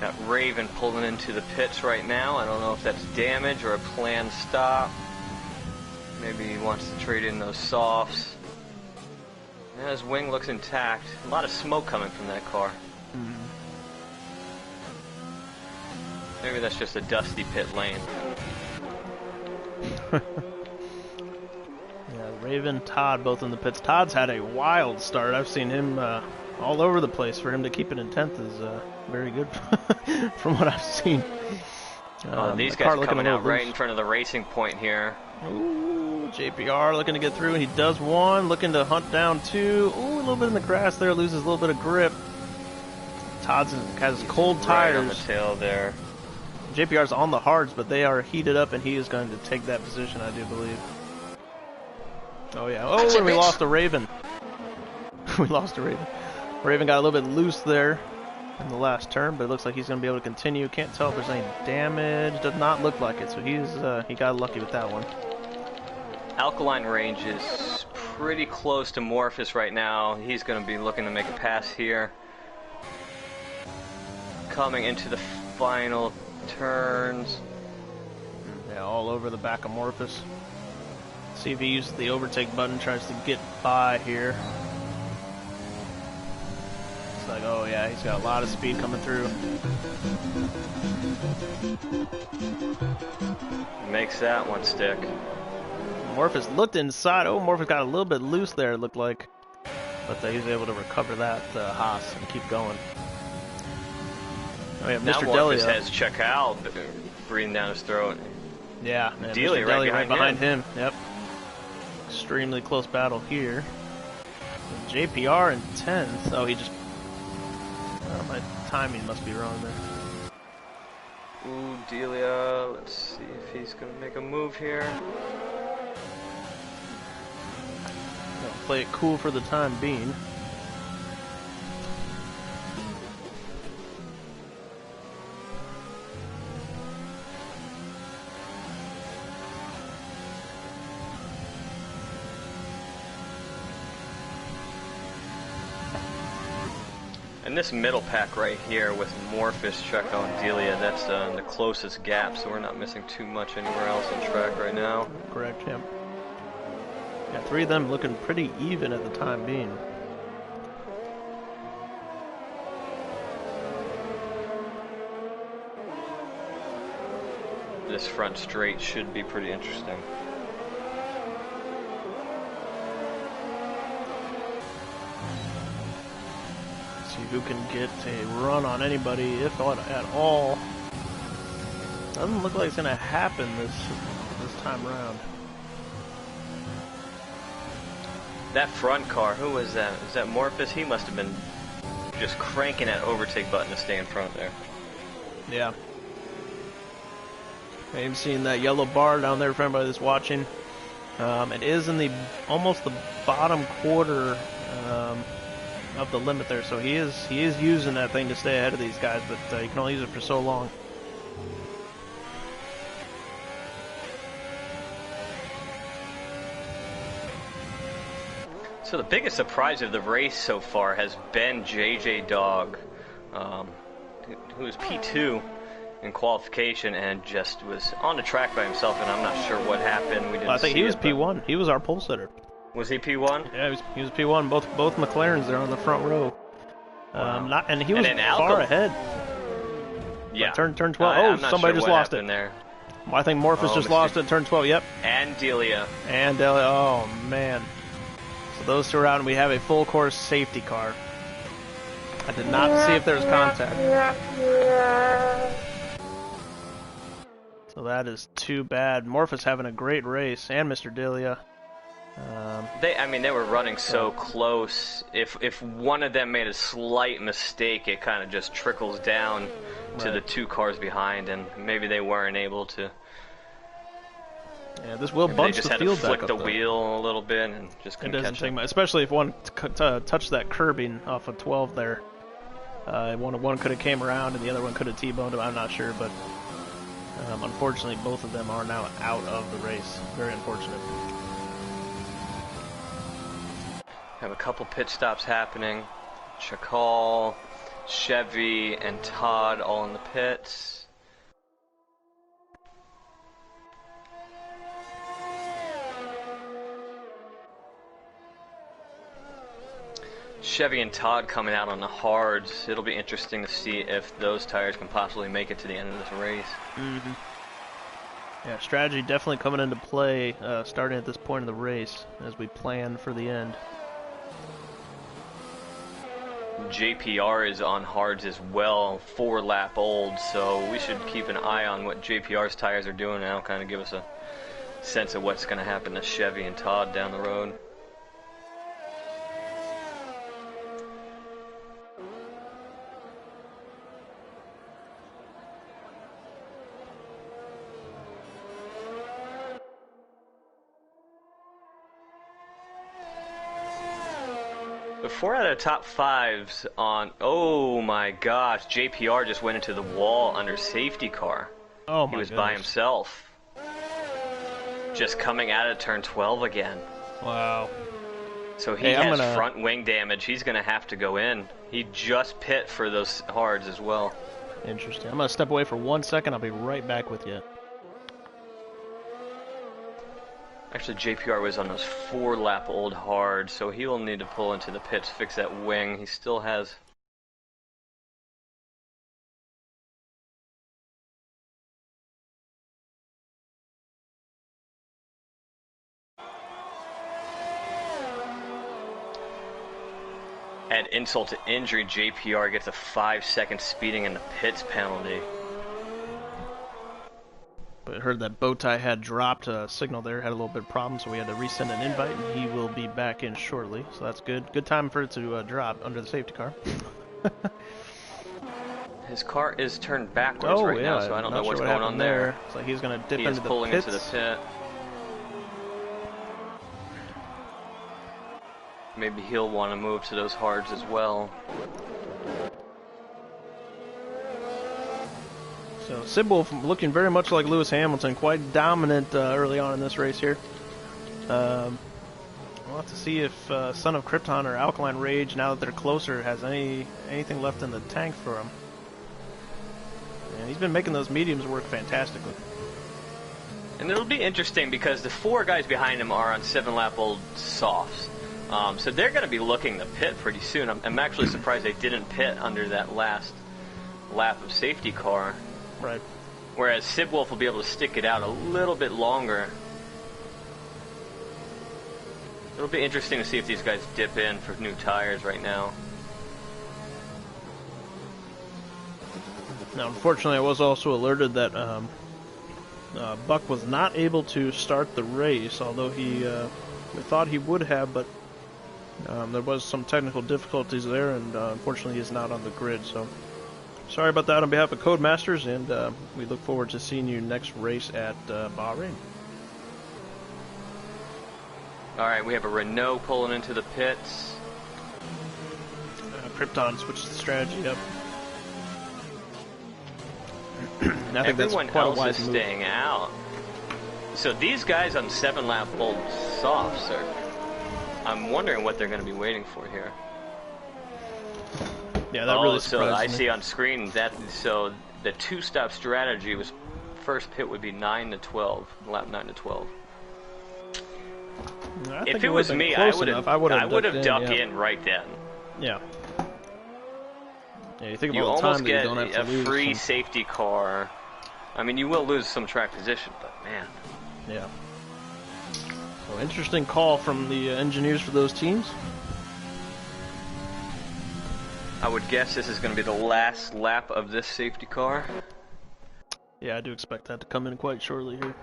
Got Raven pulling into the pits right now. I don't know if that's damage or a planned stop. Maybe he wants to trade in those softs. Yeah, his wing looks intact. A lot of smoke coming from that car. Maybe that's just a dusty pit lane. Yeah, Raven, Todd, both in the pits. Todd's had a wild start. I've seen him all over the place. For him to keep it in 10th is very good from what I've seen. These guys are coming out right in front of the Racing Point here. Ooh, JPR looking to get through, and he does one. Looking to hunt down 2. Ooh, a little bit in the grass there. Loses a little bit of grip. Todd's has cold tires. Right on the tail there. JPR's on the hards, but they are heated up, and he is going to take that position, I do believe. Oh, yeah. Oh, and we lost a Raven. We lost a Raven. Raven got a little bit loose there in the last turn, but it looks like he's going to be able to continue. Can't tell if there's any damage. Does not look like it, so he got lucky with that one. Alkaline Range is pretty close to Morphous right now. He's going to be looking to make a pass here. Coming into the final turns. Yeah, all over the back of Morphous. See if he uses the overtake button, tries to get by here. It's like, oh yeah, he's got a lot of speed coming through. Makes that one stick. Morphous looked inside. Oh, Morphous got a little bit loose there, it looked like. But he was able to recover that Haas and keep going. Oh, yeah, Now Mr. Morphous Delia has Chakal breathing down his throat. Yeah, Delia right behind him. Yep. Extremely close battle here. JPR in 10th. Oh, he just... Oh, my timing must be wrong there. Ooh, Delia. Let's see if he's going to make a move here. Gonna play it cool for the time being. And this middle pack right here with Morphus, Checo, and Delia, that's the closest gap, so we're not missing too much anywhere else on track right now. Correct, yep. Yeah, 3 of them looking pretty even at the time being. This front straight should be pretty interesting. See who can get a run on anybody, if at all. Doesn't look like it's going to happen this time around. That front car, who was that? Is that Morphus? He must have been just cranking that overtake button to stay in front there. Yeah. I've seen that yellow bar down there for anybody that's watching. It is in almost the bottom quarter of the limit there, so he is using that thing to stay ahead of these guys, but you can only use it for so long. So the biggest surprise of the race so far has been JJ Dog, who was P2 in qualification and just was on the track by himself, and I'm not sure what happened. We didn't I think see he was it, P1. He was our pole sitter. Was he P1? Yeah, he was P1. Both McLarens there on the front row. Wow. And he was far ahead. Yeah. Turn 12. Somebody just lost it. There. Well, I think Morphus just lost it. Turn 12. Yep. And Delia. Oh man. So those two are out, and we have a full course safety car. I did not see if there was contact. So that is too bad. Morphus having a great race, and Mr. Delia. They were running so close. If one of them made a slight mistake, it kind of just trickles down to the 2 cars behind, and maybe they weren't able to. Yeah, this will bunch the field back up. They just had to flick the wheel a little bit and just couldn't catch it. Especially if one touched that curbing off of 12 there. One could have came around and the other one could have T-boned him. I'm not sure, but unfortunately both of them are now out of the race. Very unfortunate. Have a couple pit stops happening. Chakal, Chevy, and Todd all in the pits. Chevy and Todd coming out on the hards. It'll be interesting to see if those tires can possibly make it to the end of this race. Mm-hmm. Yeah, strategy definitely coming into play starting at this point in the race as we plan for the end. JPR is on hards as well, 4 lap old, so we should keep an eye on what JPR's tires are doing now, kind of give us a sense of what's going to happen to Chevy and Todd down the road. The 4 out of top 5s on, oh my gosh, JPR just went into the wall under safety car. Oh my He was goodness. by himself. Just coming out of turn 12 again. Wow. So he has front wing damage. He's going to have to go in. He just pit for those hards as well. Interesting. I'm going to step away for 1 second. I'll be right back with you. Actually, JPR was on those 4 lap old hards, so he will need to pull into the pits, fix that wing. He still has... Add insult to injury, JPR gets a 5-second speeding in the pits penalty. I heard that Bowtie had dropped a signal there, had a little bit of problem, so we had to resend an invite, and he will be back in shortly. So that's good. Good time for it to drop under the safety car. His car is turned backwards now, so I don't know what's going on there. It's like he's going to dip into the pits. He is pulling into the pit. Maybe he'll want to move to those hards as well. So Sidwolf looking very much like Lewis Hamilton, quite dominant early on in this race here. Well, We'll have to see if Son of Krypton or Alkaline Rage, now that they're closer, has anything left in the tank for him. And he's been making those mediums work fantastically. And it'll be interesting because the 4 guys behind him are on 7-lap-old softs. So they're going to be looking to pit pretty soon. I'm actually surprised they didn't pit under that last lap of safety car. Right. Whereas Sibwolf will be able to stick it out a little bit longer. It'll be interesting to see if these guys dip in for new tires right now. Now, unfortunately, I was also alerted that Buck was not able to start the race, although we thought he would have, but there was some technical difficulties there, and unfortunately he's not on the grid. So, sorry about that on behalf of Codemasters, and we look forward to seeing you next race at Bahrain. Alright, we have a Renault pulling into the pits. Krypton switched the strategy, yep. I think Everyone that's quite else a wise is move. staying out. So these guys on 7-lap-old softs I'm wondering what they're going to be waiting for here. Yeah, that really so surprised I me. see on screen that so the 2-stop strategy was first pit would be 9 to 12, lap 9 to 12. I think If it was would've been me, I close would enough. have ducked yeah. in right then. Yeah. Yeah, you think You about the time almost that you get don't have to a lose free some- safety car. I mean, you will lose some track position, but man. Yeah. So interesting call from the engineers for those teams. I would guess this is going to be the last lap of this safety car. Yeah, I do expect that to come in quite shortly here.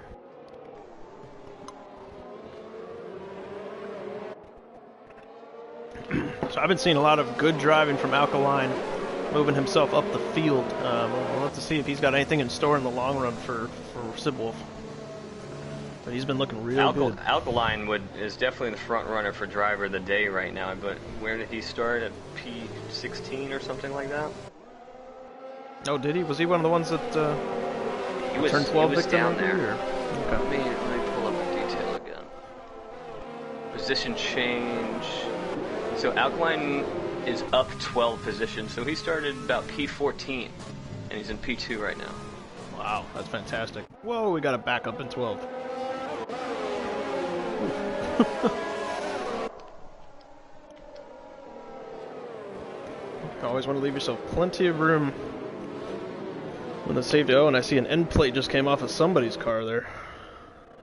So I've been seeing a lot of good driving from Alkaline, moving himself up the field. We'll have to see if he's got anything in store in the long run for Sibwolf. But he's been looking real good. Alkaline is definitely the front runner for driver of the day right now. But where did he start, at P16 or something like that? Oh, did he? Was he one of the ones that He was, turned 12 he was victim? down maybe, there. or? Okay. Let me pull up the detail again. Position change. So Alkaline is up 12 positions. So he started about P14, and he's in P2 right now. Wow, that's fantastic. Whoa, we got a backup in 12. You always want to leave yourself plenty of room when the safety. Oh, and I see an end plate just came off of somebody's car there.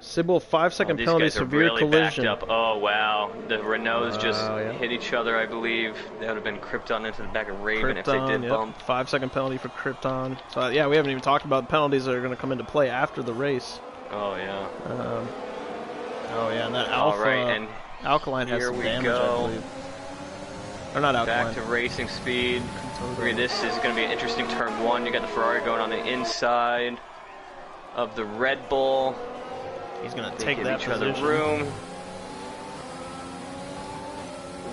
Sybil, 5-second These penalty, guys are severe really collision. backed up. Oh wow, the Renaults just yeah. hit each other, I believe. That would have been Krypton into the back of Raven if they did Yep. bump. 5-second penalty for Krypton. So yeah, we haven't even talked about penalties that are going to come into play after the race. Oh yeah. Oh yeah, and that Alpha. All right, and Alkaline has here some we damage, go. I believe. Or not Alkaline. Back to racing speed. This is going to be an interesting turn 1. You got the Ferrari going on the inside of the Red Bull. He's going to They take give that each other position. room.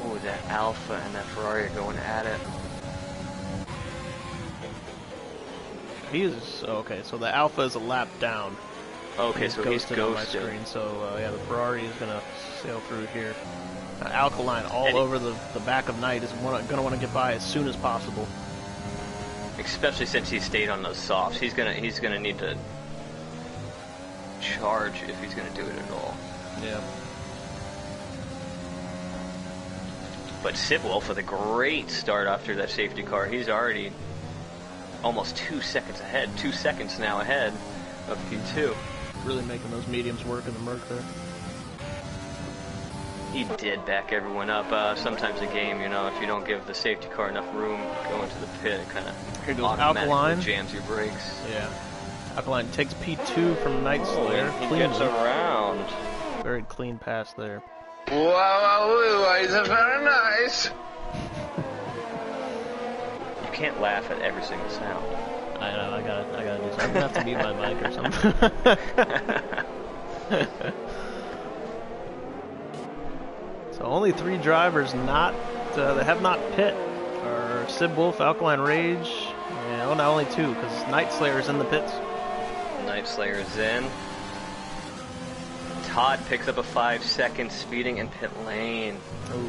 Ooh, that Alpha and that Ferrari are going at it. He is okay. So the Alpha is a lap down. Okay, so he's on my ghosted. screen. So yeah, the Ferrari is going to sail through here. Alkaline all And over the back of Knight is going to want to get by as soon as possible. Especially since he stayed on those softs, he's gonna need to charge if he's gonna do it at all. Yeah. But Sibwolf with a great start after that safety car. He's already almost 2 seconds ahead. 2 seconds now ahead of P2. Really making those mediums work in the Merc there. He did back everyone up. Sometimes a game, if you don't give the safety car enough room going to the pit, it kind Here of goes automatically Alkaline. jams your brakes. Yeah. Alkaline takes P2 from Night Slayer. He Cleanly. gets around. Very clean pass there. Wow, is it very nice? You can't laugh at every single sound. I know, I gotta do something. I'm gonna have to mute my mic or something. So only 3 drivers that have not pit are Sibwolf, Alkaline Rage, and not only 2 because Night Slayer's in the pits. Night Slayer's in. Todd picks up a 5-second speeding in pit lane. Ooh.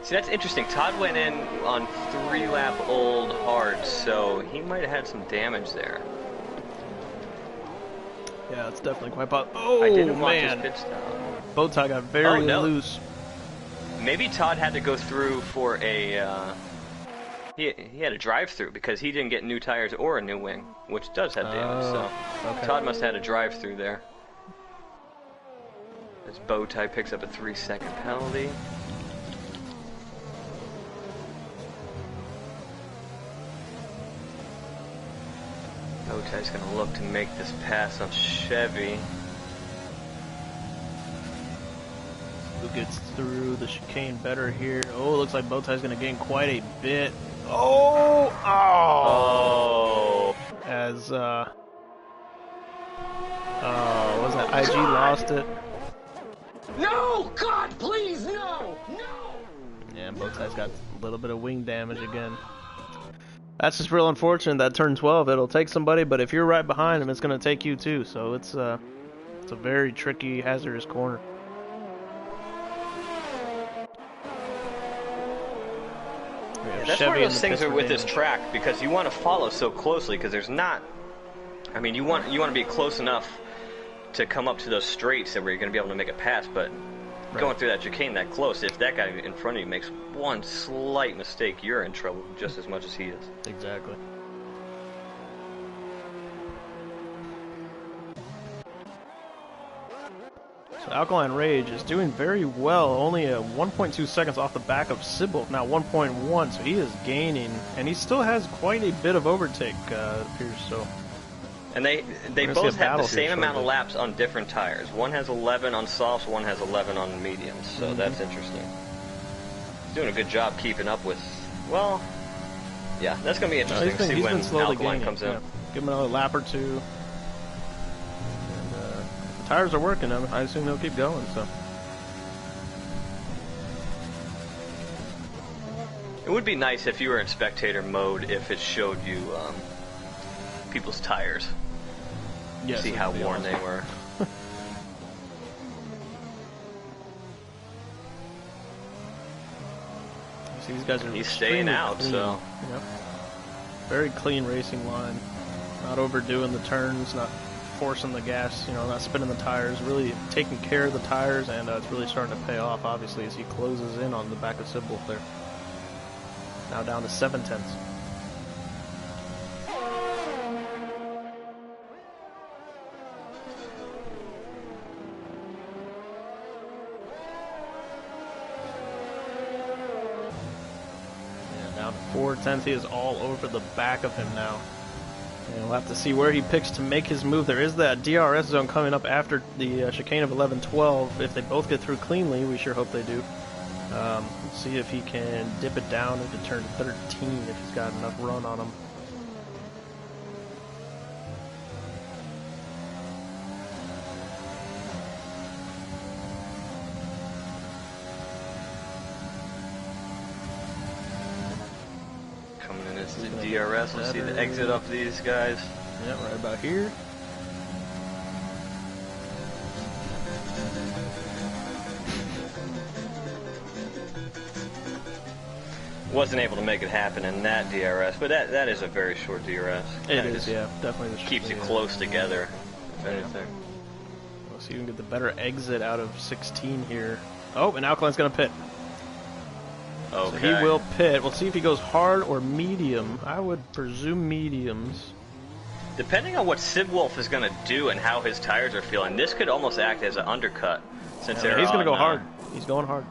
See, that's interesting. Todd went in on 3-lap old hard, so he might have had some damage there. Yeah, it's definitely quite possible. Oh, I didn't want man. his pit stop. Bow tie got very loose. Maybe Todd had to go through for a... He had a drive-through because he didn't get new tires or a new wing, which does have damage, so... Okay. Todd must have had a drive-through there. This bow tie picks up a 3-second penalty. Bow tie's gonna look to make this pass on Chevy. Who gets through the chicane better here? Oh, it looks like bow tie's gonna gain quite a bit. Oh! Oh! As, was that IG lost it? No! God, please, no! No! Yeah, bow tie's got a little bit of wing damage again. That's just real unfortunate that turn 12, it'll take somebody, but if you're right behind him, it's gonna take you too, so it's a very tricky, hazardous corner. That's one of those things with this track, because you want to follow so closely, because there's not... I mean, you want to be close enough to come up to those straights where you're going to be able to make a pass, but going through that chicane that close, if that guy in front of you makes one slight mistake, you're in trouble just as much as he is. Exactly. So Alkaline Rage is doing very well, only 1.2 seconds off the back of Sybil, now 1.1, so he is gaining, and he still has quite a bit of overtake, it appears, so. And they both have the same amount of laps on different tires. One has 11 on softs, one has 11 on mediums, so that's interesting. He's doing a good job keeping up with, well, yeah, that's going to be interesting to see when Alkaline comes in. Yeah. Give him another lap or two. Tires are working. I assume they'll keep going. So it would be nice if you were in spectator mode if it showed you people's tires. yes, See how worn they were. See, these guys are He's staying out, clean. so Yep. Very clean racing line. Not overdoing the turns. Not forcing the gas, not spinning the tires, really taking care of the tires, and it's really starting to pay off, obviously, as he closes in on the back of Sybil there. Now down to 7/10. Yeah, down to 4/10. He is all over the back of him now. And we'll have to see where he picks to make his move. There is that DRS zone coming up after the chicane of 11-12. If they both get through cleanly, we sure hope they do. See if he can dip it down into turn 13 if he's got enough run on him. the DRS. Let's see the exit of these guys. Yeah, right about here. Wasn't able to make it happen in that DRS, but that is a very short DRS. It is, yeah, definitely. Keeps you close together, if anything. Let's see if we can get the better exit out of 16 here. Oh, and Alkaline's going to pit. Okay. So he will pit. We'll see if he goes hard or medium. I would presume mediums. Depending on what Sid Wolf is going to do and how his tires are feeling, this could almost act as an undercut. Since He's going to go hard. He's going hard.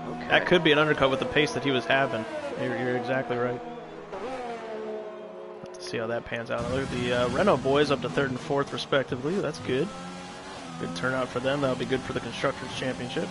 Okay. That could be an undercut with the pace that he was having. You're exactly right. Let's see how that pans out. Look at the Renault boys up to 3rd and 4th respectively. That's good. Good turnout for them. That'll be good for the Constructors' Championship.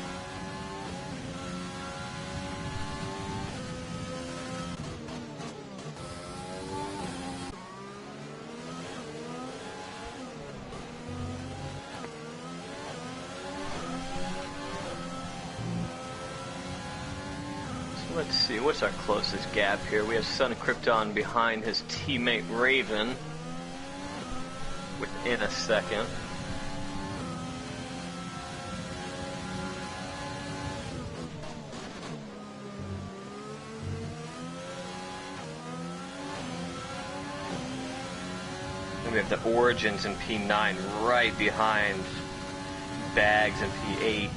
Let's see, what's our closest gap here? We have Sun Krypton behind his teammate Raven with in a second. And we have the Origins in P9 right behind Bags in P8.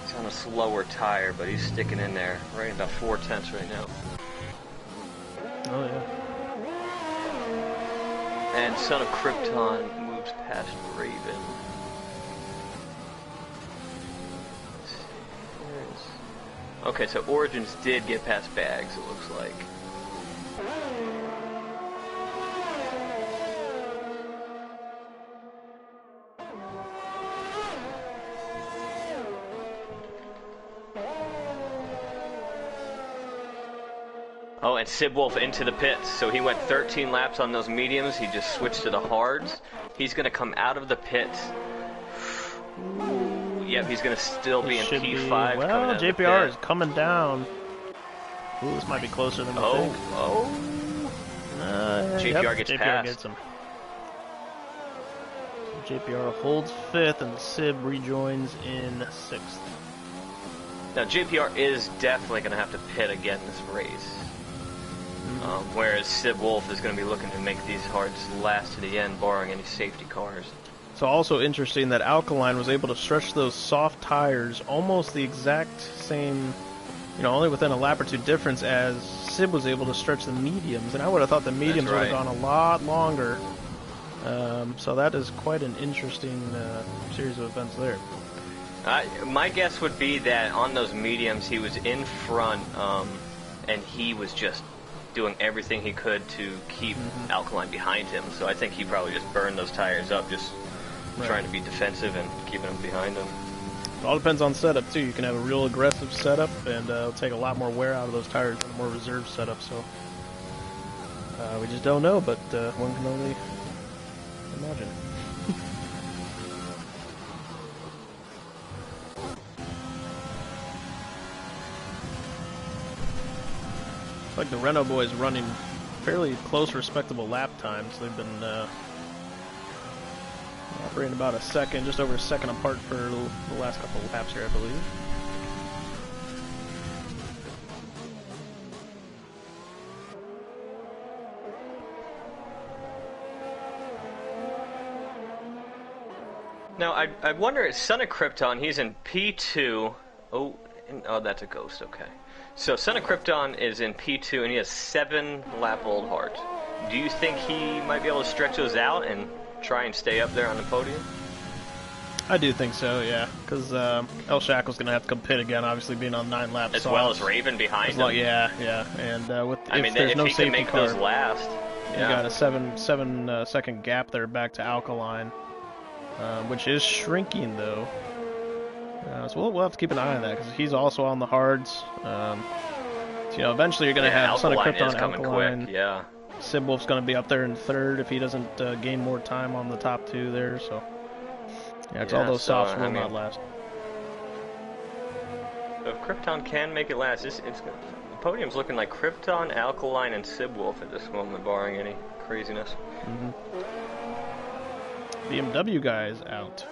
He's on a slower tire, but he's sticking in there. Right about 4/10 right now. Oh yeah. And Son of Krypton moves past Raven. Let's see, where is... Okay, so Origins did get past Bags, it looks like. Oh, and Sib Wolf into the pits. So he went 13 laps on those mediums. He just switched to the hards. He's going to come out of the pits. Ooh, yep, he's going to still be in P5. Well, JPR is coming down. Ooh, this might be closer than we think. JPR gets passed. Gets him. JPR holds 5th, and Sib rejoins in 6th. Now, JPR is definitely going to have to pit again this race. Whereas Sib Wolf is going to be looking to make these hards last to the end, barring any safety cars. So also interesting that Alkaline was able to stretch those soft tires almost the exact same, only within a lap or two difference as Sib was able to stretch the mediums. And I would have thought the mediums would have gone a lot longer. So that is quite an interesting series of events there. My guess would be that on those mediums he was in front and he was just doing everything he could to keep Alkaline behind him. So I think he probably just burned those tires up, just trying to be defensive and keeping them behind him. It all depends on setup too. You can have a real aggressive setup and it'll take a lot more wear out of those tires than a more reserved setup. So we just don't know, but one can only imagine. Like the Renault boys running fairly close, respectable lap times. They've been operating about a second, just over a second apart for the last couple of laps here, I believe. Now, I wonder, Son of Krypton, he's in P2. Oh, that's a ghost, okay. So Son of Krypton is in P2 and he has 7 lap old heart. Do you think he might be able to stretch those out and try and stay up there on the podium? I do think so, yeah. Because El Shackle's going to have to come pit again, obviously being on 9 laps. As well as Raven behind him. Yeah. And if there's if no he safety can make car, those last. You got a 7-second gap there back to Alkaline, which is shrinking though. So we'll have to keep an eye on that because he's also on the hards. So, eventually you're going to have Son of Krypton, Alkaline. Quick, yeah. Sib Wolf's going to be up there in 3rd if he doesn't gain more time on the top 2 there. So, because all those softs will not last. So if Krypton can make it last, the podium's looking like Krypton, Alkaline, and Sib Wolf at this moment, barring any craziness. BMW guys out.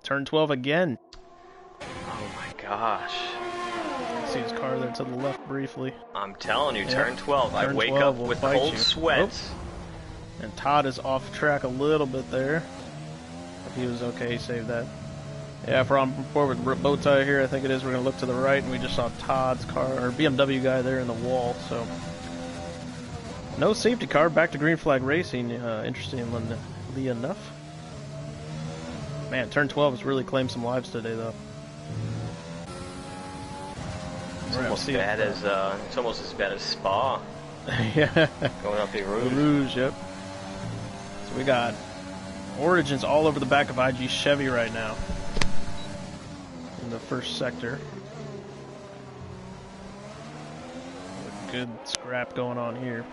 Turn 12 again. Oh my gosh. See his car there to the left briefly. I'm telling you, turn 12. I wake up with cold sweats. Oh. And Todd is off track a little bit there. But he was okay, he saved that. Yeah, if we're on board with bow tie here, I think it is. We're going to look to the right, and we just saw Todd's car, or BMW guy there in the wall, so. No safety car, back to green flag racing, interestingly enough. Man, turn 12 has really claimed some lives today, though. It's almost as bad as Spa. Yeah. Going up the Rouge. Rouge, yep. So we got Origins all over the back of IG Chevy right now. In the first sector. Good scrap going on here.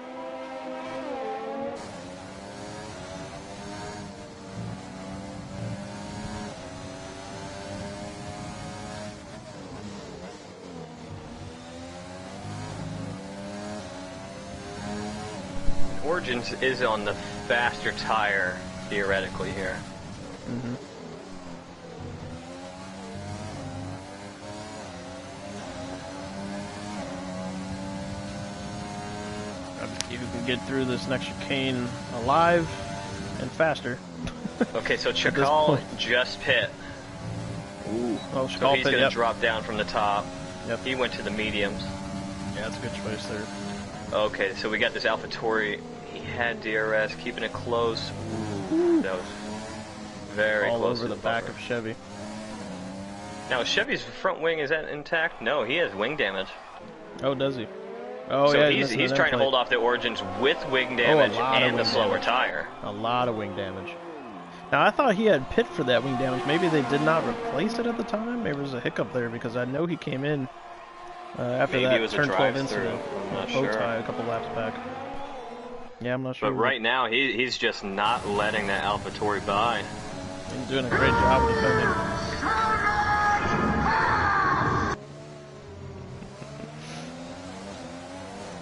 Origins is on the faster tire, theoretically, here. Mm-hmm. You can get through this next chicane alive and faster. Okay, so Chakal just pit. Ooh. Oh, So Chakal he's pit, going to yep. drop down from the top. Yep. He went to the mediums. Yeah, that's a good choice there. Okay, so we got this AlphaTauri. He had DRS, keeping it close. Ooh, that was very all close over to the back bumper. of Chevy. Now, Chevy's front wing, is that intact? No, he has wing damage. Oh, does he? Oh, So yeah. he's trying to hold off the Origins with wing damage lot of and the wing slower damage. tire. A lot of wing damage. Now, I thought he had pit for that wing damage. Maybe they did not replace it at the time. Maybe there was a hiccup there because I know he came in after Maybe that it was a turn 12 drive-through. incident. I'm not Bow sure. tie a couple laps back. Yeah, I'm not sure. But right now, he's just not letting that AlphaTauri by. He's doing a great job defending.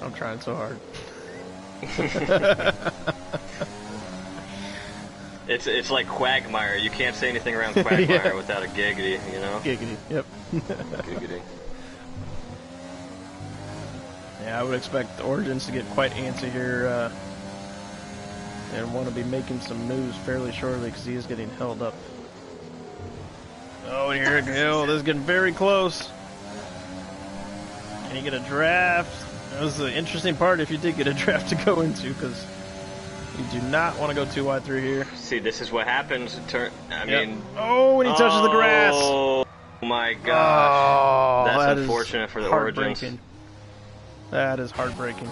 I'm trying so hard. It's like Quagmire. You can't say anything around Quagmire Yeah. without a giggity, you know? Giggity. Yep. Giggity. Yeah, I would expect Origins to get quite antsy here and want to be making some moves fairly shortly because he is getting held up. Oh, here we go. This is getting very close. Can you get a draft? That was the interesting part if you did get a draft to go into because you do not want to go too wide through here. See, this is what happens. I Yep. mean... Oh, when he touches the grass. Oh, my gosh. Oh, That's that is unfortunate for the Origins. heartbreaking. That is heartbreaking.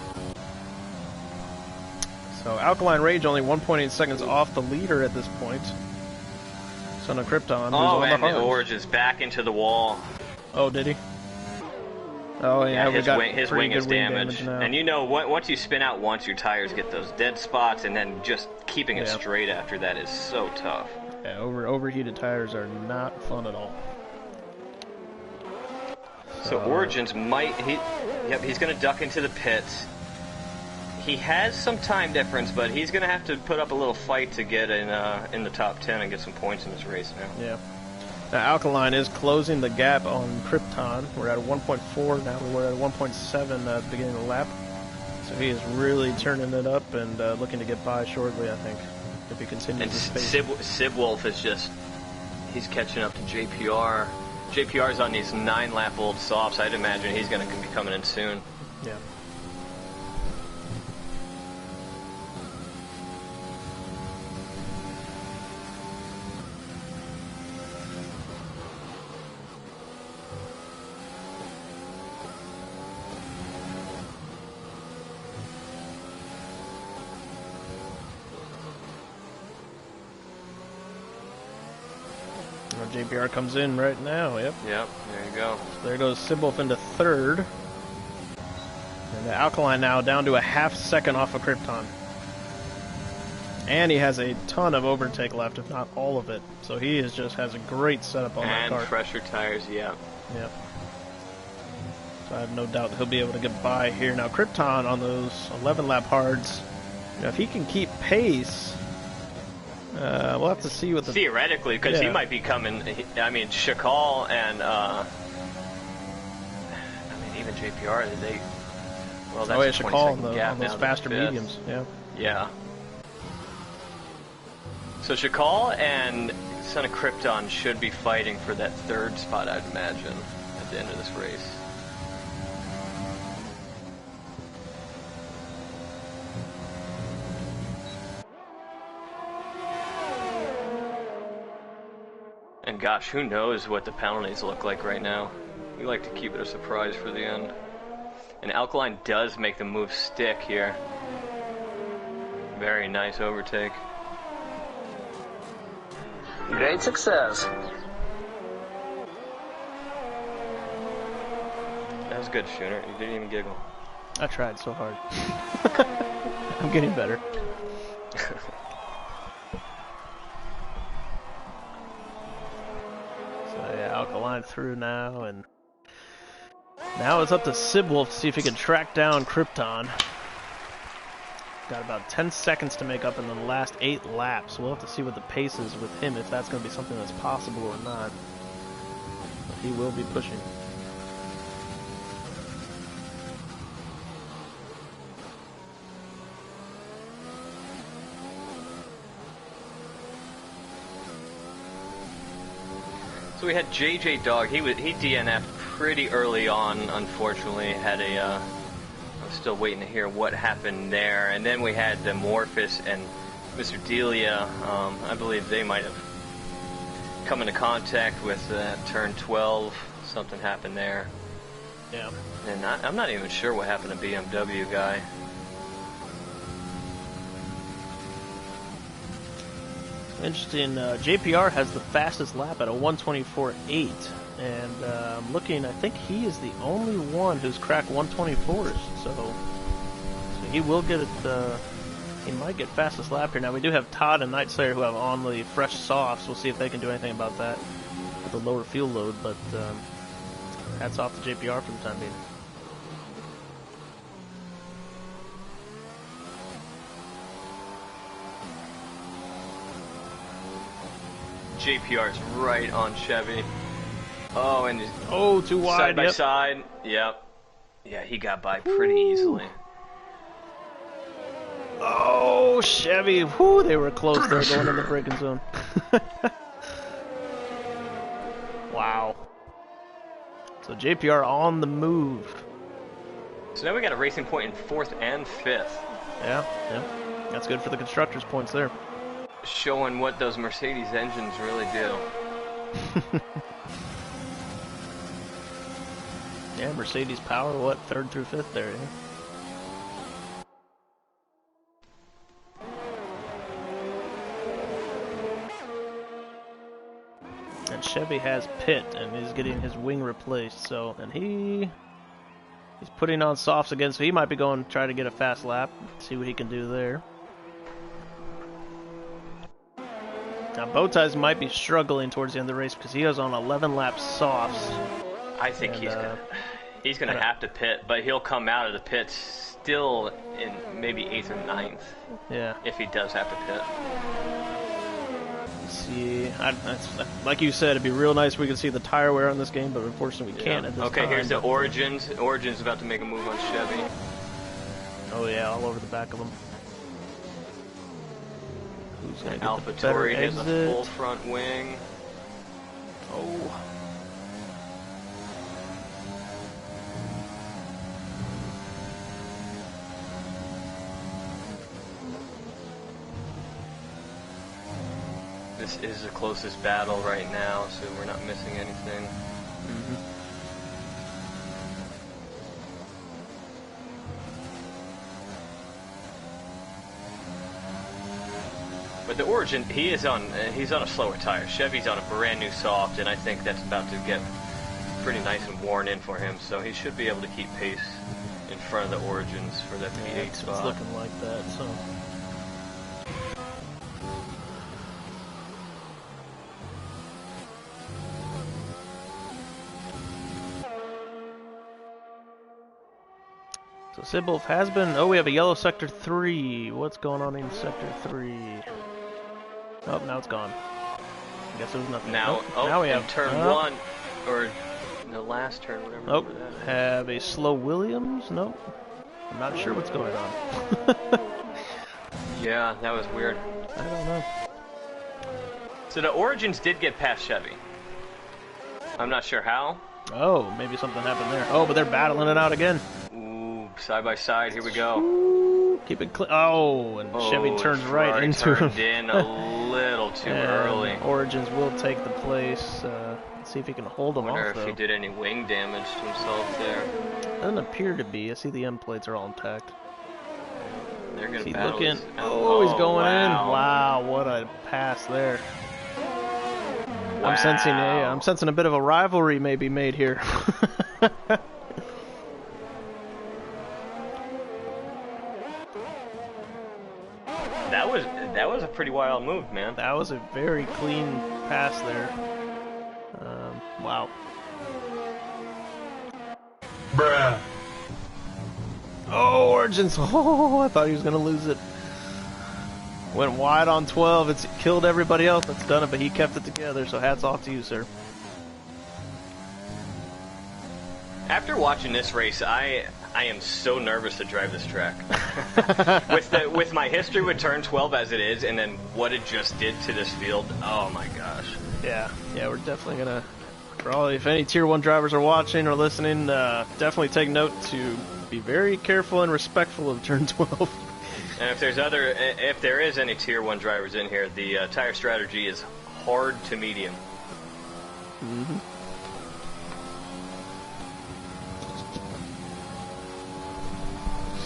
So Alkaline Rage only 1.8 seconds off the leader at this point. Son of Krypton, who's Oh, on the and the hards. Origins back into the wall. Oh, did he? Oh, yeah, we his got wing pretty is good wing damaged. now. And you know, once you spin out once, your tires get those dead spots, and then just keeping it Yeah. straight after that is so tough. Yeah, overheated tires are not fun at all. So Origins might... he's going to duck into the pits. He has some time difference, but he's going to have to put up a little fight to get in the top 10 and get some points in this race now. Yeah. Now, Alkaline is closing the gap on Krypton. We're at a 1.4 now. We were at a 1.7 at the beginning of the lap. So he is really turning it up and looking to get by shortly, I think, if he continues And this pace. Sibwolf is just... he's catching up to JPR. JPR's on these 9-lap-old softs. I'd imagine he's going to be coming in soon. Yeah. JPR comes in right now, yep. Yep, there you go. So there goes Sibwolf into third. And the Alkaline now down to a half second off of Krypton. And he has a ton of overtake left, if not all of it. So he has a great setup on that And car. fresher tires, yeah. Yep. So I have no doubt that he'll be able to get by here. Now Krypton on those 11-lap hards. Now if he can keep pace, we'll have to see what the... Theoretically, because he Yeah. might be coming... I mean, Shakal and... I mean, even JPR, they... Well, that's Oh yeah, a should 20 call on, second gap on those now to faster fifth. mediums. Yeah. Yeah. So Shakal and Son of Krypton should be fighting for that third spot, I'd imagine, at the end of this race. And gosh, who knows what the penalties look like right now. We like to keep it a surprise for the end. And Alkaline does make the move stick here. Very nice overtake. Great success. That was good, Schooner. You didn't even giggle. I tried so hard. I'm getting better. So yeah, Alkaline through now, and now it's up to Sibwolf to see if he can track down Krypton. Got about 10 seconds to make up in the last 8 laps. We'll have to see what the pace is with him, if that's going to be something that's possible or not. But he will be pushing. So we had JJ Dog. He DNF'd pretty early on. Unfortunately, had a. I'm still waiting to hear what happened there. And then we had the Morphus and Mr. Delia. I believe they might have come into contact with turn 12. Something happened there. Yeah. And I'm not even sure what happened to BMW guy. Interesting, JPR has the fastest lap at a 124.8, and looking, I think he is the only one who's cracked 124s, so he will get it, he might get fastest lap here. Now we do have Todd and Night Slayer who have on the fresh softs. We'll see if they can do anything about that with the lower fuel load, but hats off to JPR for the time being. JPR is right on Chevy. Oh, and too wide. Side by side. Yep. Yeah, he got by pretty easily. Oh, Chevy. Whoo, they were close there going in the braking zone. Wow. So JPR on the move. So now we got a racing point in 4th and 5th. Yeah. That's good for the constructors' points there. Showing what those Mercedes engines really do. Yeah, Mercedes power, what, 3rd through 5th there, yeah? And Chevy has pit, and he's getting his wing replaced, so, and he's putting on softs again, so he might be going to try to get a fast lap, see what he can do there. Now, Bowties might be struggling towards the end of the race because he is on 11 lap softs. I think he's gonna have to pit, but he'll come out of the pits still in maybe 8th or 9th. Yeah. If he does have to pit. See, like you said, it'd be real nice if we could see the tire wear on this game, but unfortunately we can't at this time. Okay, here's the Origins. Origins about to make a move on Chevy. Oh yeah, all over the back of them. AlphaTauri has a full front wing. Oh. This is the closest battle right now, so we're not missing anything. Mm-hmm. But the Origin, he's on a slower tire. Chevy's on a brand new soft, and I think that's about to get pretty nice and worn in for him. So he should be able to keep pace in front of the Origins for that P8 spot. It's looking like that. So. So Sibbolf has been. Oh, we have a yellow sector 3. What's going on in sector 3? Oh, now it's gone. I guess there was nothing. Now, now we have turn 1, or the last turn, whatever. Oh, have a slow Williams. Nope. I'm not sure what's going on. Yeah, that was weird. I don't know. So the Origins did get past Chevy. I'm not sure how. Oh, maybe something happened there. Oh, but they're battling it out again. Ooh, side by side. Here we go. Ooh, keep it clean. Oh, and Chevy turns right into him. Turned in a little too early. Origins will take the place. Let's see if he can hold him off, wonder though. if he did any wing damage to himself there. Doesn't appear to be. I see the end plates are all intact. They're gonna He's battle looking. this. Oh, he's going in. Wow. Wow, what a pass there. Wow. I'm sensing a bit of a rivalry may be made here. That was a pretty wild move, man. That was a very clean pass there. Wow. Bruh. Oh, Origins. Oh, I thought he was going to lose it. Went wide on 12. It's killed everybody else that's done it, but he kept it together, so hats off to you, sir. After watching this race, I am so nervous to drive this track. with my history with turn 12 as it is, and then what it just did to this field, oh my gosh. Yeah, we're definitely going to, for all, if any Tier 1 drivers are watching or listening, definitely take note to be very careful and respectful of turn 12. And if there is any Tier 1 drivers in here, the tire strategy is hard to medium. Mm-hmm.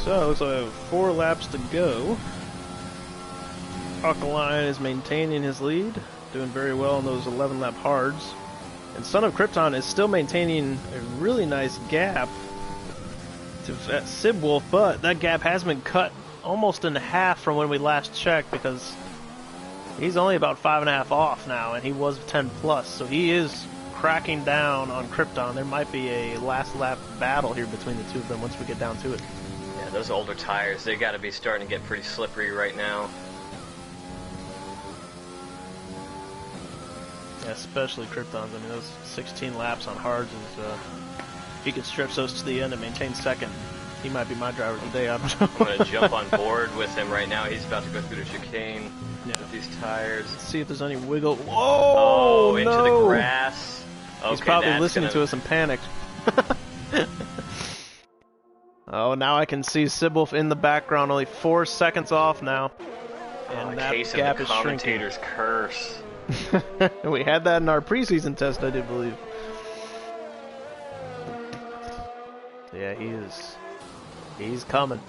So, looks like we have 4 laps to go. Alkaline is maintaining his lead, doing very well in those 11-lap hards. And Son of Krypton is still maintaining a really nice gap to Sibwolf, but that gap has been cut almost in half from when we last checked, because he's only about 5.5 off now, and he was 10 plus, so he is cracking down on Krypton. There might be a last lap battle here between the two of them once we get down to it. Yeah, those older tires, they got to be starting to get pretty slippery right now. Yeah, especially Krypton's. I mean, those 16 laps on hards is, if he could stretch those to the end and maintain second, he might be my driver today. I don't know. I'm going to jump on board with him right now. He's about to go through the chicane with these tires. Let's see if there's any wiggle. Whoa! Oh, into no. the grass. Okay, he's probably listening to us and panicked. Oh, now I can see Sibwolf in the background, only 4 seconds off now. And that case gap of the is shrinking. commentator's curse. We had that in our preseason test, I do believe. Yeah, he's coming.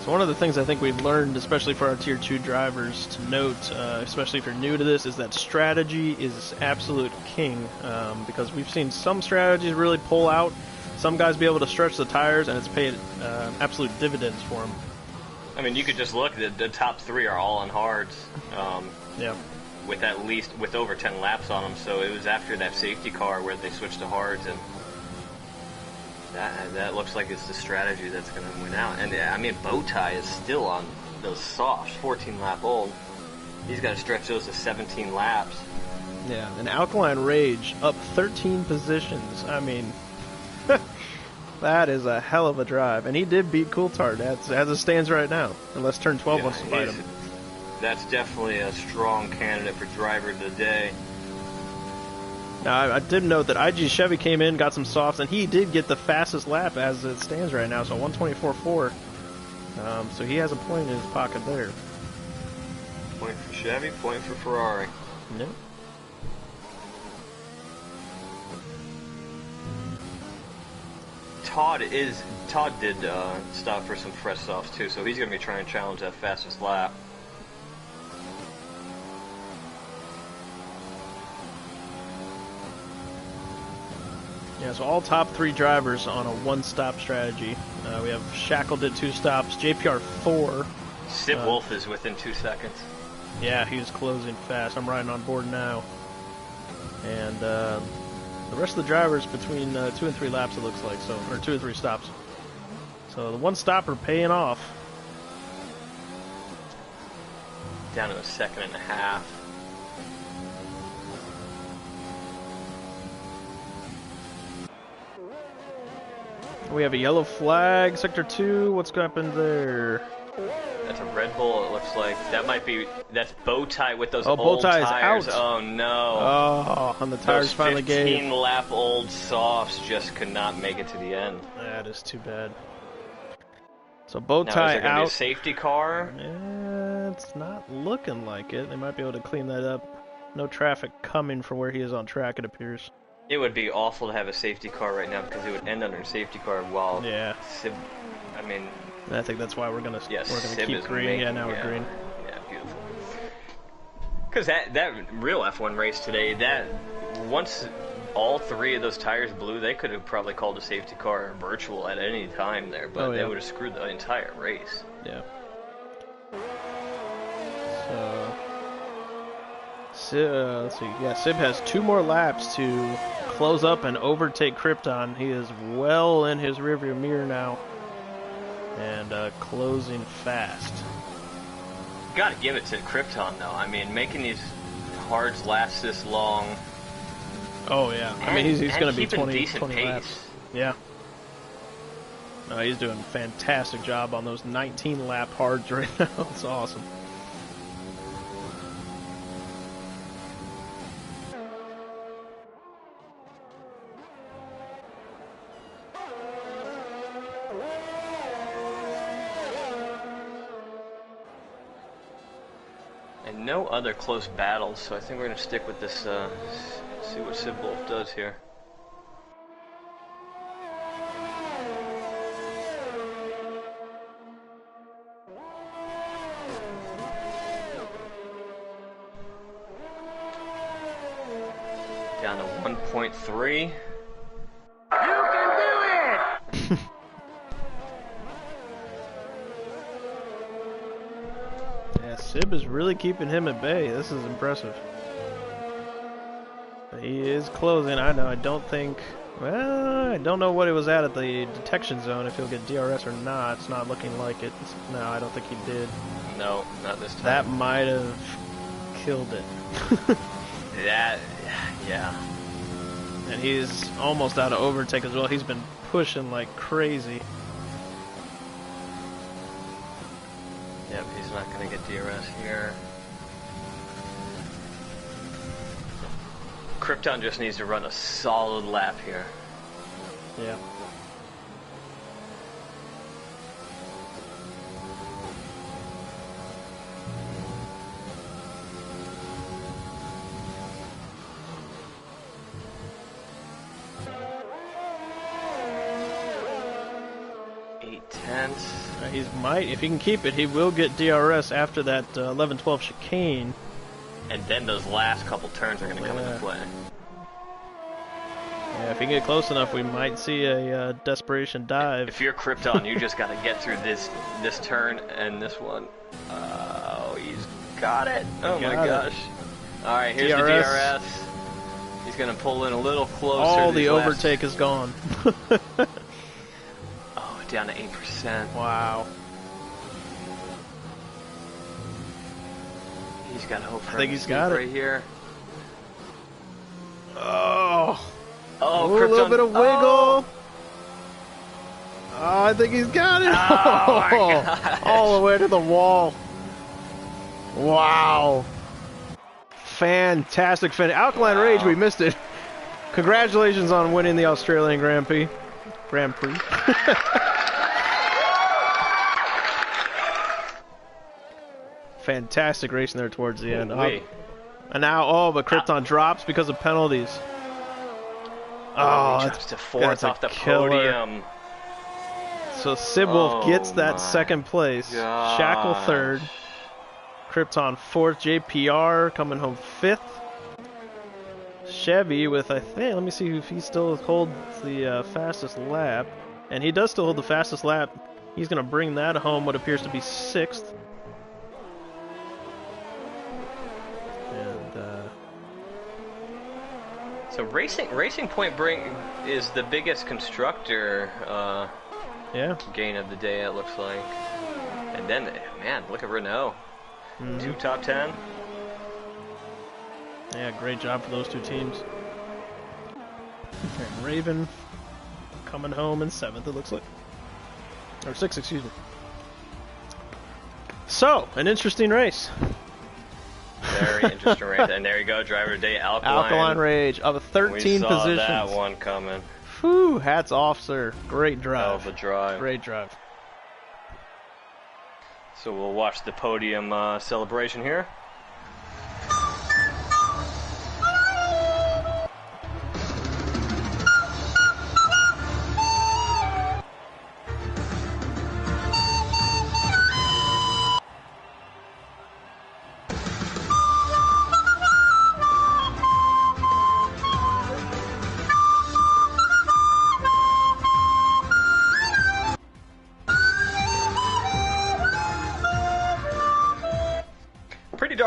So one of the things I think we've learned, especially for our Tier 2 drivers, to note, especially if you're new to this, is that strategy is absolute king. Because we've seen some strategies really pull out, some guys be able to stretch the tires, and it's paid absolute dividends for them. I mean, you could just look, the top 3 are all on hards. Yeah. With over 10 laps on them, so it was after that safety car where they switched to hards, and that looks like it's the strategy that's going to win out. And I mean, Bowtie is still on those softs, 14 lap old. He's got to stretch those to 17 laps. Yeah, and Alkaline Rage up 13 positions. I mean, that is a hell of a drive. And he did beat Coulthard as it stands right now, unless turn 12 wants to fight him. That's definitely a strong candidate for driver of the day. Now, I did note that IG Chevy came in, got some softs, and he did get the fastest lap as it stands right now, so 124.4. So he has a point in his pocket there. Point for Chevy, point for Ferrari. Yep. Todd did stop for some fresh softs too, so he's going to be trying to challenge that fastest lap. Yeah, so all top 3 drivers on a one-stop strategy. We have Shackle did 2 stops, JPR 4. Sibwolf is within 2 seconds. Yeah, he was closing fast. I'm riding on board now. And the rest of the drivers between 2 and 3 laps, it looks like, so, or 2 or 3 stops. So the one stopper paying off. Down to a second and a half. We have a yellow flag, Sector 2. What's happened there? That's a Red Bull, it looks like. That's Bowtie with those old tires. Out. Oh, no. Oh, and the tires those finally gave. 15-lap old softs just could not make it to the end. That is too bad. So Now, Bowtie is there gonna out. be a safety car? It's not looking like it. They might be able to clean that up. No traffic coming from where he is on track, it appears. It would be awful to have a safety car right now because it would end under a safety car while Sib, I mean... I think that's why we're gonna Sib keep green. Yeah, now we're green. Yeah, beautiful. Because that real F1 race today, that once all 3 of those tires blew, they could have probably called a safety car virtual at any time there, but they would have screwed the entire race. Yeah. So Let's see. Yeah, Sib has 2 more laps to close up and overtake Krypton. He is well in his rearview mirror now, and closing fast. You gotta give it to Krypton, though. I mean, making these hards last this long. Oh yeah, I mean he's going to be keeping 20 decent pace. laps. Yeah. No, he's doing a fantastic job on those 19 lap hards right now. It's awesome. And no other close battles, so I think we're going to stick with this, see what Sid Wolf does here. Down to 1.3. You can do it! Yeah, Sib is really keeping him at bay. This is impressive. He is closing. I know. I don't think. Well, I don't know what he was at the detection zone. If he'll get DRS or not, it's not looking like it. No, I don't think he did. No, not this time. That might have killed it. That, yeah. And he's almost out of overtake as well. He's been pushing like crazy. Yep, he's not going to get DRS here. Krypton just needs to run a solid lap here. Yeah. He might, if he can keep it, he will get DRS after that 11-12 chicane. And then those last couple turns are going to come into play. Yeah, if he can get close enough, we might see a desperation dive. If you're Krypton, you just got to get through this turn and this one. Oh, he's got it. Oh my gosh. All right, here's the DRS. He's going to pull in a little closer. All the overtake is gone. Oh, down to 8%. Wow. He's got hope for I think he's got it right here. Oh. Oh, a little bit of wiggle. Oh, I think he's got it. Oh, my gosh. All the way to the wall. Wow. Fantastic finish. Alkaline Rage, we missed it. Congratulations on winning the Australian Grand Prix. Fantastic racing there towards the end. And now, but Krypton drops because of penalties. Oh, he drops to 4th off the podium. So Sid Wolf gets that second place. Gosh. Shackle 3rd. Krypton 4th. JPR coming home 5th. Chevy with, I think, let me see if he still holds the fastest lap. And he does still hold the fastest lap. He's going to bring that home, what appears to be 6th. So Racing Point is the biggest constructor gain of the day, it looks like. And then, man, look at Renault. 2 top 10. Yeah, great job for those two teams. And Raven coming home in 7th, it looks like. Or 6th, excuse me. So, an interesting race. Very interesting race. And there you go, driver of the day, Alkaline Rage of 13 positions. We saw that one coming. Whew, hats off, sir. Great drive. Hell of a drive. Great drive. So we'll watch the podium celebration here.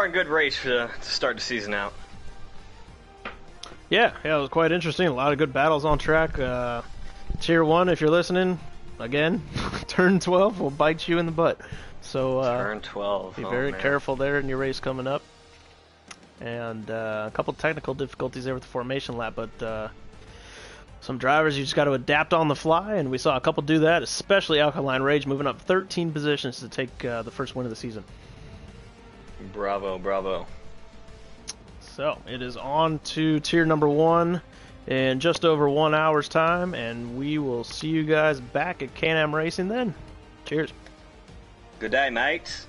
far a good race to start the season out. Yeah, it was quite interesting. A lot of good battles on track. Tier 1, if you're listening, again, turn 12 will bite you in the butt. So Turn 12. be Oh, very man. careful there in your race coming up. And a couple technical difficulties there with the formation lap, but some drivers you just got to adapt on the fly, and we saw a couple do that, especially Alkaline Rage moving up 13 positions to take the first win of the season. Bravo, bravo. So it is on to tier number 1 in just over 1 hour's time, and we will see you guys back at Can-Am Racing then. Cheers. Good day, mates.